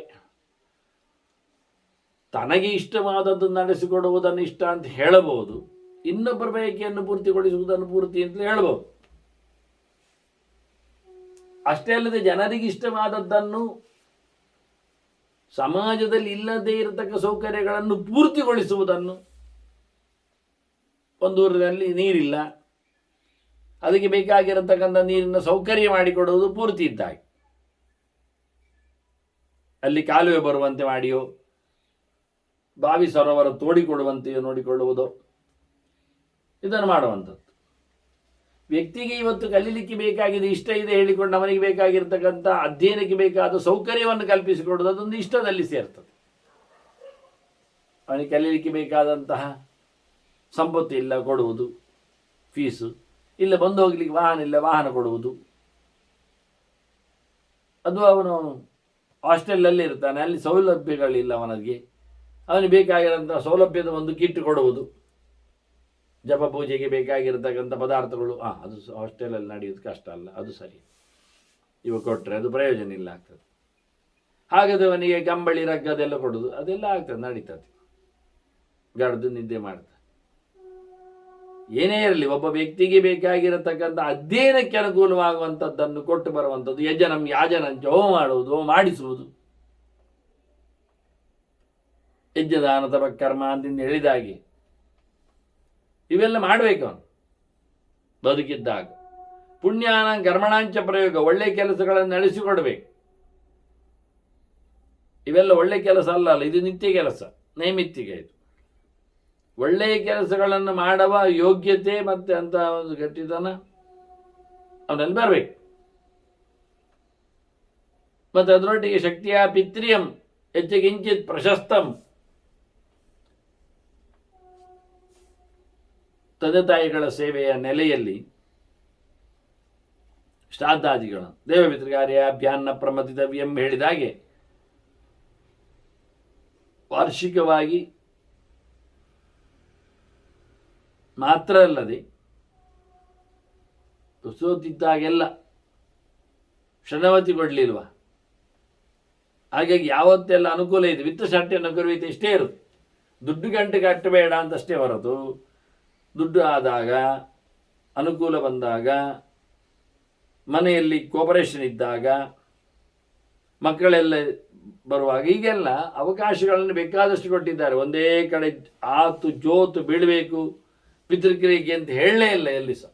ತನಗೆ ಇಷ್ಟವಾದದ್ದನ್ನು ನಡೆಸಿಕೊಡುವುದನ್ನು ಇಷ್ಟ ಅಂತ ಹೇಳಬಹುದು, ಇನ್ನೊಬ್ಬರ ಬಯಕೆಯನ್ನು ಪೂರ್ತಿಗೊಳಿಸುವುದನ್ನು ಪೂರ್ತಿ ಅಂತಲೇ ಹೇಳಬಹುದು. ಅಷ್ಟೇ ಅಲ್ಲದೆ ಜನರಿಗೆ ಇಷ್ಟವಾದದ್ದನ್ನು ಸಮಾಜದಲ್ಲಿ ಇಲ್ಲದೇ ಇರತಕ್ಕ ಸೌಕರ್ಯಗಳನ್ನು ಪೂರ್ತಿಗೊಳಿಸುವುದನ್ನು, ಒಂದು ಊರಿನಲ್ಲಿ ನೀರಿಲ್ಲ, ಅದಕ್ಕೆ ಬೇಕಾಗಿರತಕ್ಕಂಥ ನೀರಿನ ಸೌಕರ್ಯ ಮಾಡಿಕೊಡುವುದು ಪೂರ್ತಿ ಇದ್ದಾಗಿ, ಅಲ್ಲಿ ಕಾಲುವೆ ಬರುವಂತೆ ಮಾಡಿಯೋ ಬಾವಿ ಸರೋವರ ತೋಡಿಕೊಡುವಂತೆಯೋ ನೋಡಿಕೊಳ್ಳುವುದು, ಇದನ್ನು ಮಾಡುವಂಥದ್ದು. ವ್ಯಕ್ತಿಗೆ ಇವತ್ತು ಕಲೀಲಿಕ್ಕೆ ಬೇಕಾಗಿದೆ, ಇಷ್ಟ ಇದೆ ಹೇಳಿಕೊಂಡು ಅವನಿಗೆ ಬೇಕಾಗಿರ್ತಕ್ಕಂಥ ಅಧ್ಯಯನಕ್ಕೆ ಬೇಕಾದ ಸೌಕರ್ಯವನ್ನು ಕಲ್ಪಿಸಿಕೊಡುವುದು ಅದೊಂದು ಇಷ್ಟದಲ್ಲಿ ಸೇರ್ತದೆ. ಅವನಿಗೆ ಕಲೀಲಿಕ್ಕೆ ಬೇಕಾದಂತಹ ಸಂಪತ್ತು ಇಲ್ಲ, ಕೊಡುವುದು ಫೀಸು ಇಲ್ಲ, ಬಂದು ಹೋಗ್ಲಿಕ್ಕೆ ವಾಹನ ಇಲ್ಲ, ವಾಹನ ಕೊಡುವುದು. ಅದು ಅವನು ಹಾಸ್ಟೆಲಲ್ಲಿ ಇರ್ತಾನೆ, ಅಲ್ಲಿ ಸೌಲಭ್ಯಗಳಿಲ್ಲ ಅವನಿಗೆ, ಅವನಿಗೆ ಬೇಕಾಗಿರೋಂಥ ಸೌಲಭ್ಯದ ಒಂದು ಕಿಟ್ ಕೊಡುವುದು, ಜಪ ಪೂಜೆಗೆ ಬೇಕಾಗಿರತಕ್ಕಂಥ ಪದಾರ್ಥಗಳು. ಅದು ಹಾಸ್ಟೆಲಲ್ಲಿ ನಡೆಯೋದು ಕಷ್ಟ ಅಲ್ಲ, ಅದು ಸರಿ, ಇವ ಕೊಟ್ಟರೆ ಅದು ಪ್ರಯೋಜನ ಇಲ್ಲ ಆಗ್ತದೆ. ಹಾಗಾದ್ರೆ ಅವನಿಗೆ ಕಂಬಳಿ ರಗ್ಗದೆಲ್ಲ ಕೊಡೋದು, ಅದೆಲ್ಲ ಆಗ್ತದೆ, ನಡೀತದೆ, ಗಡ್ದು ನಿದ್ದೆ ಮಾಡ್ತದೆ. ಏನೇ ಇರಲಿ, ಒಬ್ಬ ವ್ಯಕ್ತಿಗೆ ಬೇಕಾಗಿರತಕ್ಕಂಥ ಅಧ್ಯಯನಕ್ಕೆ ಅನುಕೂಲವಾಗುವಂಥದ್ದನ್ನು ಕೊಟ್ಟು ಬರುವಂಥದ್ದು, ಯಜನಂ ಯಾಜನಂಚ, ಹೋಮ ಮಾಡುವುದು, ಹೋಮ ಮಾಡಿಸುವುದು, ಯಜ್ಞದಾನ ತಪ ಕರ್ಮ ಅಂತಿಂದ ಹೇಳಿದಾಗೆ ಇವೆಲ್ಲ ಮಾಡಬೇಕು ಅವನು ಬದುಕಿದ್ದಾಗ. ಪುಣ್ಯಾನ ಕರ್ಮಣಾಂಚ ಪ್ರಯೋಗ, ಒಳ್ಳೆ ಕೆಲಸಗಳನ್ನು ನಡೆಸಿಕೊಡ್ಬೇಕು. ಇವೆಲ್ಲ ಒಳ್ಳೆ ಕೆಲಸ ಅಲ್ಲ, ಇದು ನಿತ್ಯ ಕೆಲಸ, ನೈಮಿತ್ತಿಗೆ. ಇದು ಒಳ್ಳೆಯ ಕೆಲಸಗಳನ್ನು ಮಾಡುವ ಯೋಗ್ಯತೆ ಮತ್ತೆ ಅಂತ ಒಂದು ಗಟ್ಟಿತನ ಅವನಲ್ಲಿ ಬರಬೇಕು. ಮತ್ತು ಅದರೊಟ್ಟಿಗೆ ಶಕ್ತಿಯ ಪಿತ್ರಿಯಂ ಹೆಚ್ಚು ಕಿಂಚಿತ್ ಪ್ರಶಸ್ತಂ, ತಂದೆ ತಾಯಿಗಳ ಸೇವೆಯ ನೆಲೆಯಲ್ಲಿ ಶ್ರಾದ್ದಾದಿಗಳು ದೇವಪಿತೃಕಾರ್ಯ ಅಭ್ಯಾನ್ನ ಪ್ರಮತಿತವ್ಯಂ ಹೇಳಿದಾಗೆ ವಾರ್ಷಿಕವಾಗಿ ಮಾತ್ರ ಅಲ್ಲದೆ ಸೋತಿದ್ದಾಗೆಲ್ಲ ಶರಣವತಿ ಕೊಡಲಿಲ್ವ, ಹಾಗಾಗಿ ಯಾವತ್ತೆಲ್ಲ ಅನುಕೂಲ ಇದೆ, ವಿತ್ತ ಶಾಟ್ಯ ನಗರವೈತೆ ಇಷ್ಟೇ ಇರುತ್ತೆ. ದುಡ್ಡು ಗಂಟೆ ಕಟ್ಟಬೇಡ ಅಂತಷ್ಟೇ ಹೊರತು, ದುಡ್ಡು ಆದಾಗ, ಅನುಕೂಲ ಬಂದಾಗ, ಮನೆಯಲ್ಲಿ ಕೋಪರೇಷನ್ ಇದ್ದಾಗ, ಮಕ್ಕಳೆಲ್ಲ ಬರುವಾಗ, ಈಗೆಲ್ಲ ಅವಕಾಶಗಳನ್ನು ಬೇಕಾದಷ್ಟು ಕೊಟ್ಟಿದ್ದಾರೆ. ಒಂದೇ ಕಡೆ ಆತು ಜೋತು ಬೀಳಬೇಕು ಪಿತೃಕ್ರಿಯೆಗೆ ಅಂತ ಹೇಳಲೇ ಇಲ್ಲ ಎಲ್ಲಿ ಸಹ.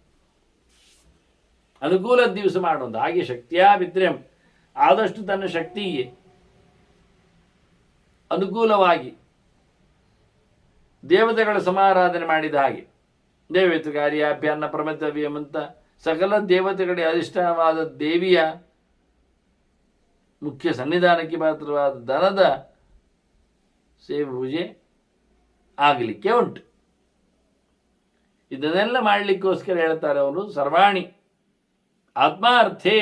ಅನುಕೂಲ ದಿವಸ ಮಾಡೋದು. ಹಾಗೆ ಶಕ್ತಿಯ ಪಿತ್ರ್ಯಂ, ಆದಷ್ಟು ತನ್ನ ಶಕ್ತಿಗೆ ಅನುಕೂಲವಾಗಿ ದೇವತೆಗಳ ಸಮಾರಾಧನೆ ಮಾಡಿದ ಹಾಗೆ, ದೇವಪಿತೃಕಾರ್ಯ ಅಭ್ಯಾನ್ನ ಪ್ರಮತವ್ಯಂ ಅಂತ ಸಕಲ ದೇವತೆಗಳಿಗೆ ಅಧಿಷ್ಠಾನವಾದ ದೇವಿಯ ಮುಖ್ಯ ಸನ್ನಿಧಾನಕ್ಕೆ ಪಾತ್ರವಾದ ದನದ ಸೇವೆ ಪೂಜೆ ಆಗಲಿಕ್ಕೆ ಉಂಟು. ಇದನ್ನೆಲ್ಲ ಮಾಡಲಿಕ್ಕೋಸ್ಕರ ಹೇಳ್ತಾರೆ ಅವರು, ಸರ್ವಾಣಿ ಆತ್ಮಾರ್ಥೇ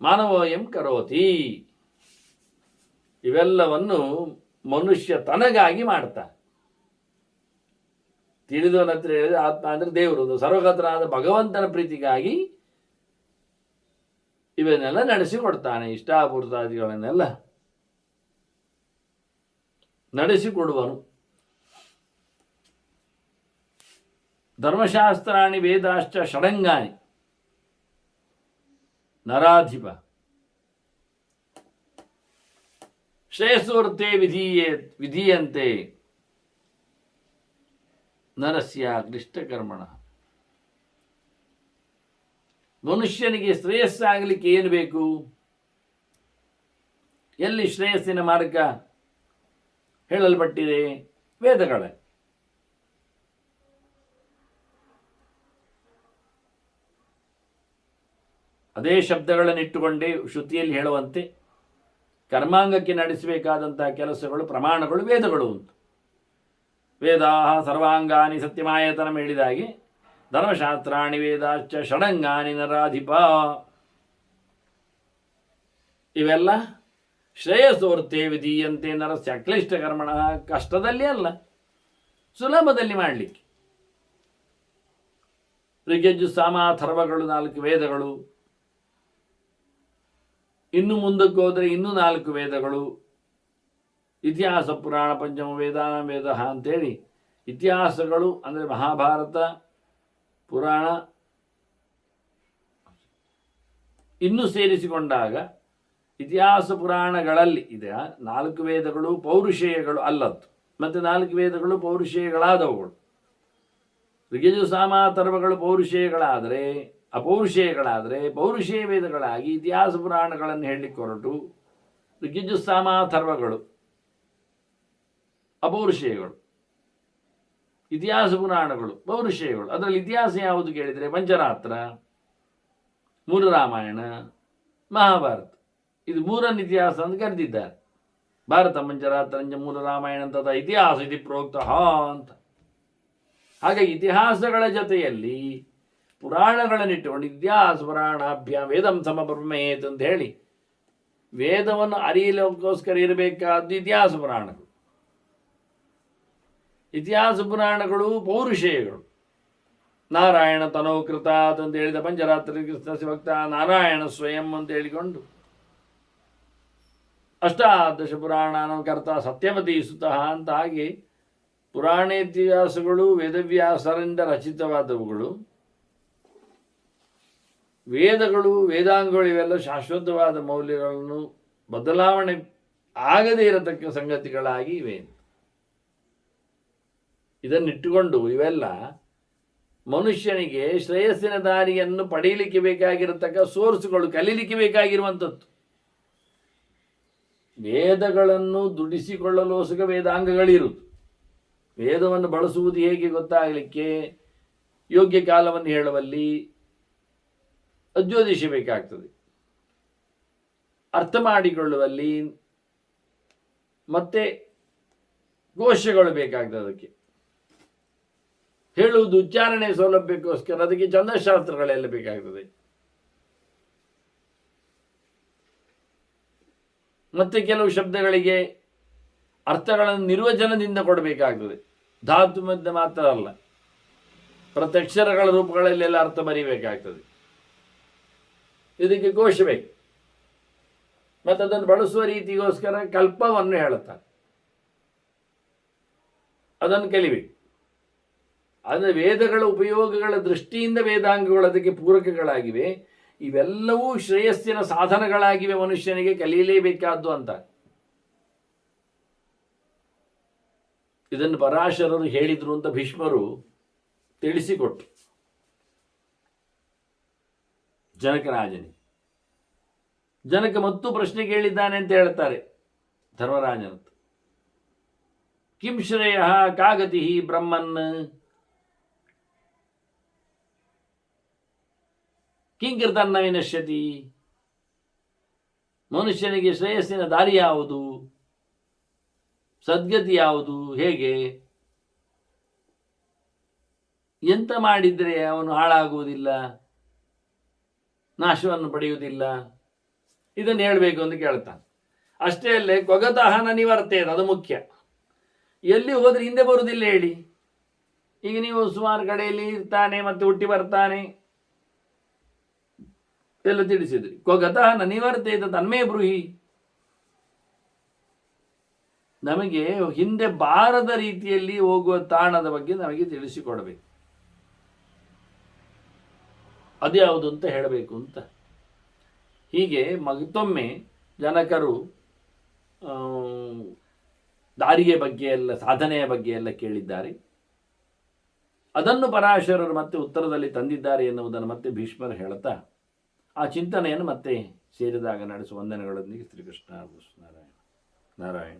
ಮಾನವೋಯಂ ಕರೋತಿ. ಇವೆಲ್ಲವನ್ನು ಮನುಷ್ಯ ತನಗಾಗಿ ಮಾಡ್ತಾನೆ. ತಿಳಿದವನ ಹತ್ರ ಹೇಳಿದ್ರೆ ಆತ್ಮ ಅಂದರೆ ದೇವರು, ಸರ್ವಗತನಾದ ಭಗವಂತನ ಪ್ರೀತಿಗಾಗಿ ಇವನ್ನೆಲ್ಲ ನಡೆಸಿಕೊಡ್ತಾನೆ. ಇಷ್ಟಾಪೂರ್ತಾದಿಗಳನ್ನೆಲ್ಲ ನಡೆಸಿಕೊಡುವನು. ಧರ್ಮಶಾಸ್ತ್ರಾಣಿ ವೇದಾಶ್ಚ ಷಡಂಗಾನಿ ನರಾಧಿಪ ಶ್ರೇಯಸ್ಸೂರ್ತೆ ವಿಧೀಯಂತೆ ನರಸ್ಯ ಕ್ಲಿಷ್ಟಕರ್ಮಣ. ಮನುಷ್ಯನಿಗೆ ಶ್ರೇಯಸ್ಸಾಗಲಿಕ್ಕೆ ಏನು ಬೇಕು? ಎಲ್ಲಿ ಶ್ರೇಯಸ್ಸಿನ ಮಾರ್ಗ ಹೇಳಲ್ಪಟ್ಟಿದೆ? ವೇದಗಳೇ. ಅದೇ ಶಬ್ದಗಳನ್ನಿಟ್ಟುಕೊಂಡೇ ಶ್ರುತಿಯಲ್ಲಿ ಹೇಳುವಂತೆ ಕರ್ಮಾಂಗಕ್ಕೆ ನಡೆಸಬೇಕಾದಂತಹ ಕೆಲಸಗಳು, ಪ್ರಮಾಣಗಳು ವೇದಗಳು ಉಂಟು. ವೇದಾಹ ಸರ್ವಾಂಗಾನಿ ಸತ್ಯಮಾಯತನ ಹೇಳಿದಾಗೆ ಧರ್ಮಶಾಸ್ತ್ರಾಣಿ ವೇದಾಶ್ಚ ಷಡಂಗಾನಿ ನರಾಧಿಪ. ಇವೆಲ್ಲ ಶ್ರೇಯಸೋರ್ತೆ ವಿಧೀಯಂತೆ ನರಸ್ಯ ಕ್ಲಿಷ್ಟ ಕರ್ಮಣ. ಕಷ್ಟದಲ್ಲಿ ಅಲ್ಲ, ಸುಲಭದಲ್ಲಿ ಮಾಡಲಿಕ್ಕೆ. ಋಗ್ಯಜು ಸಾಮ ಅಥರ್ವಗಳು 4 ವೇದಗಳು, ಇನ್ನು ಮುಂದಕ್ಕೆ ಹೋದರೆ ಇನ್ನೂ 4 ವೇದಗಳು, ಇತಿಹಾಸ ಪುರಾಣ ಪಂಚಮ ವೇದಾನ ವೇದ ಅಂತೇಳಿ ಇತಿಹಾಸಗಳು ಅಂದರೆ ಮಹಾಭಾರತ, ಪುರಾಣ ಇನ್ನೂ ಸೇರಿಸಿಕೊಂಡಾಗ ಇತಿಹಾಸ ಪುರಾಣಗಳಲ್ಲಿ ಇದೆ 4 ವೇದಗಳು ಪೌರುಷೇಯಗಳು ಅಲ್ಲದ್ದು, ಮತ್ತು 4 ವೇದಗಳು ಪೌರುಷೇಯಗಳಾದವುಗಳು. ಋಗ್ಯಜು ಸಾಮ ಅಥರ್ವಗಳು ಪೌರುಷೇಯಗಳಾದರೆ ಅಪೌರುಷೇಯಗಳಾದರೆ ಪೌರುಷೇಯ ವೇದಗಳಾಗಿ ಇತಿಹಾಸ ಪುರಾಣಗಳನ್ನು ಹೇಳಲಿಕ್ಕೆ ಹೊರಟು ಋಗ್ಯಜು ಸಾಮ ಅಥರ್ವಗಳು ಅಪೌರುಷೇಯಗಳು, ಇತಿಹಾಸ ಪುರಾಣಗಳು ಪೌರುಷೇಯಗಳು. ಅದರಲ್ಲಿ ಇತಿಹಾಸ ಯಾವುದು ಕೇಳಿದರೆ ಪಂಚರಾತ್ರ, ಮೂಲ ರಾಮಾಯಣ, ಮಹಾಭಾರತ, ಇದು ಮೂರನ್ನು ಇತಿಹಾಸ ಅಂತ ಕರೆದಿದ್ದಾರೆ. ಭಾರತ ಪಂಚರಾತ್ರಂಜ ಮೂಲ ರಾಮಾಯಣ ಅಂತ ಇತಿಹಾಸ ಇದು ಪ್ರೋಕ್ತ ಅಂತ. ಹಾಗೆ ಇತಿಹಾಸಗಳ ಜೊತೆಯಲ್ಲಿ ಪುರಾಣಗಳನ್ನಿಟ್ಟುಕೊಂಡು ಇತಿಹಾಸ ಪುರಾಣಾಭ್ಯಾಂ ವೇದಂ ಸಮಬ್ರಹ್ಮೇತ್ ಅಂತ ಹೇಳಿ ವೇದವನ್ನು ಅರಿಯಲಿಕ್ಕೋಸ್ಕರ ಇರಬೇಕಾದ್ದು ಇತಿಹಾಸ ಪುರಾಣಗಳು. ಇತಿಹಾಸ ಪುರಾಣಗಳು ಪೌರುಷೇಯಗಳು. ನಾರಾಯಣ ತನೋಕೃತಾತ್ ಅಂತ ಹೇಳಿದ ಪಂಚರಾತ್ರಿ ಕೃಷ್ಣ ಶಿವಕ್ತ ನಾರಾಯಣ ಸ್ವಯಂ ಅಂತ ಹೇಳಿಕೊಂಡು ಅಷ್ಟಾದಶ ಪುರಾಣ ಕರ್ತ ಸತ್ಯವತಿ ಸುತಃ ಅಂತ. ಹಾಗೆ ಪುರಾಣ ಇತಿಹಾಸಗಳು ವೇದವ್ಯಾಸರಿಂದ ರಚಿತವಾದವುಗಳು. ವೇದಗಳು ವೇದಾಂಗಗಳು ಇವೆಲ್ಲ ಶಾಶ್ವತವಾದ ಮೌಲ್ಯಗಳನ್ನು ಬದಲಾವಣೆ ಆಗದೇ ಇರತಕ್ಕ ಸಂಗತಿಗಳಾಗಿ ಇವೆ. ಇದನ್ನಿಟ್ಟುಕೊಂಡು ಇವೆಲ್ಲ ಮನುಷ್ಯನಿಗೆ ಶ್ರೇಯಸ್ಸಿನ ದಾರಿಯನ್ನು ಪಡೆಯಲಿಕ್ಕೆ ಬೇಕಾಗಿರತಕ್ಕ ಸೋರ್ಸ್ಗಳು, ಕಲೀಲಿಕ್ಕೆ ಬೇಕಾಗಿರುವಂಥದ್ದು. ವೇದಗಳನ್ನು ದುಡಿಸಿಕೊಳ್ಳಲೋಸುಗ ವೇದಾಂಗಗಳಿರುವುದು. ವೇದವನ್ನು ಬಳಸುವುದು ಹೇಗೆ ಗೊತ್ತಾಗಲಿಕ್ಕೆ ಯೋಗ್ಯ ಕಾಲವನ್ನು ಹೇಳುವಲ್ಲಿ ಅಜ್ಯೋತಿಷ ಅರ್ಥ ಮಾಡಿಕೊಳ್ಳುವಲ್ಲಿ ಮತ್ತೆ ಘೋಷಗಳು ಬೇಕಾಗ್ತದೆ. ಅದಕ್ಕೆ ಹೇಳುವುದು ಉಚ್ಚಾರಣೆ ಸೌಲಭ್ಯಕ್ಕೋಸ್ಕರ ಅದಕ್ಕೆ ಛಂದಶಾಸ್ತ್ರಗಳೆಲ್ಲ ಬೇಕಾಗ್ತದೆ. ಮತ್ತೆ ಕೆಲವು ಶಬ್ದಗಳಿಗೆ ಅರ್ಥಗಳನ್ನು ನಿರ್ವಚನದಿಂದ ಕೊಡಬೇಕಾಗ್ತದೆ. ಧಾತು ಮಧ್ಯ ಮಾತ್ರ ಅಲ್ಲ, ಪ್ರತ್ಯಕ್ಷರಗಳ ರೂಪಗಳಲ್ಲೆಲ್ಲ ಅರ್ಥ ಬರೀಬೇಕಾಗ್ತದೆ. ಇದಕ್ಕೆ ಕೋಶ ಬೇಕು. ಮತ್ತು ಅದನ್ನು ಬಳಸುವ ರೀತಿಗೋಸ್ಕರ ಕಲ್ಪವನ್ನು ಹೇಳುತ್ತಾರೆ, ಅದನ್ನು ಕಲಿಬೇಕು. ಆದರೆ ವೇದಗಳ ಉಪಯೋಗಗಳ ದೃಷ್ಟಿಯಿಂದ ವೇದಾಂಗಗಳು ಅದಕ್ಕೆ ಪೂರಕಗಳಾಗಿವೆ. ಇವೆಲ್ಲವೂ ಶ್ರೇಯಸ್ಸಿನ ಸಾಧನಗಳಾಗಿವೆ, ಮನುಷ್ಯನಿಗೆ ಕಲಿಯಲೇಬೇಕಾದ್ದು ಅಂತ. ಇದನ್ನು ಪರಾಶರರು ಹೇಳಿದರು ಅಂತ ಭೀಷ್ಮರು ತಿಳಿಸಿಕೊಟ್ರು ಜನಕರಾಜನಿಗೆ. ಜನಕ ಮತ್ತು ಪ್ರಶ್ನೆ ಕೇಳಿದ್ದಾನೆ ಅಂತ ಹೇಳ್ತಾರೆ ಧರ್ಮರಾಜನಂತ. ಕಿಂ ಶ್ರೇಯ ಕಾಗತಿ ಬ್ರಹ್ಮನ್ ಕಿಂಕೃತನ್ನ ವಿನಶ್ಯತಿ. ಮನುಷ್ಯನಿಗೆ ಶ್ರೇಯಸ್ಸಿನ ದಾರಿ ಯಾವುದು, ಸದ್ಗತಿ ಯಾವುದು, ಹೇಗೆ, ಎಂತ ಮಾಡಿದರೆ ಅವನು ಹಾಳಾಗುವುದಿಲ್ಲ, ನಾಶವನ್ನು ಪಡೆಯುವುದಿಲ್ಲ, ಇದನ್ನು ಹೇಳಬೇಕು ಅಂತ ಕೇಳ್ತಾನೆ. ಅಷ್ಟೇ ಅಲ್ಲೇ ಕೊಗತಹನ ನಿವರ್ತೇದ, ಅದು ಮುಖ್ಯ. ಎಲ್ಲಿ ಹೋದ್ರೆ ಹಿಂದೆ ಬರುವುದಿಲ್ಲ ಹೇಳಿ. ಈಗ ನೀವು ಸುಮಾರು ಕಡೆಯಲ್ಲಿ ಇರ್ತಾನೆ ಮತ್ತೆ ಹುಟ್ಟಿ ಬರ್ತಾನೆ ಎಲ್ಲ ತಿಳಿಸಿದ್ರಿ. ಕೊಗತಹನ ನಿವರ್ತೇದ ತನ್ಮೇ ಬ್ರೂಹಿ. ನಮಗೆ ಹಿಂದೆ ಬಾರದ ರೀತಿಯಲ್ಲಿ ಹೋಗುವ ತಾಣದ ಬಗ್ಗೆ ನಮಗೆ ತಿಳಿಸಿಕೊಡಬೇಕು. ಅದ್ಯಾವುದು ಅಂತ ಹೇಳಬೇಕು ಅಂತ. ಹೀಗೆ ಮತ್ತೊಮ್ಮೆ ಜನಕರು ದಾರಿಯ ಬಗ್ಗೆ ಎಲ್ಲ, ಸಾಧನೆಯ ಬಗ್ಗೆ ಎಲ್ಲ ಕೇಳಿದ್ದಾರೆ. ಅದನ್ನು ಪರಾಶರರು ಮತ್ತೆ ಉತ್ತರದಲ್ಲಿ ತಂದಿದ್ದಾರೆ ಎನ್ನುವುದನ್ನು ಮತ್ತೆ ಭೀಷ್ಮರು ಹೇಳುತ್ತಾ ಆ ಚಿಂತನೆಯನ್ನು ಮತ್ತೆ ಸೇರಿದಾಗ ನಡೆಸುವ ವಂದನೆಗಳೊಂದಿಗೆ ಶ್ರೀಕೃಷ್ಣ ನಾರಾಯಣ ನಾರಾಯಣ.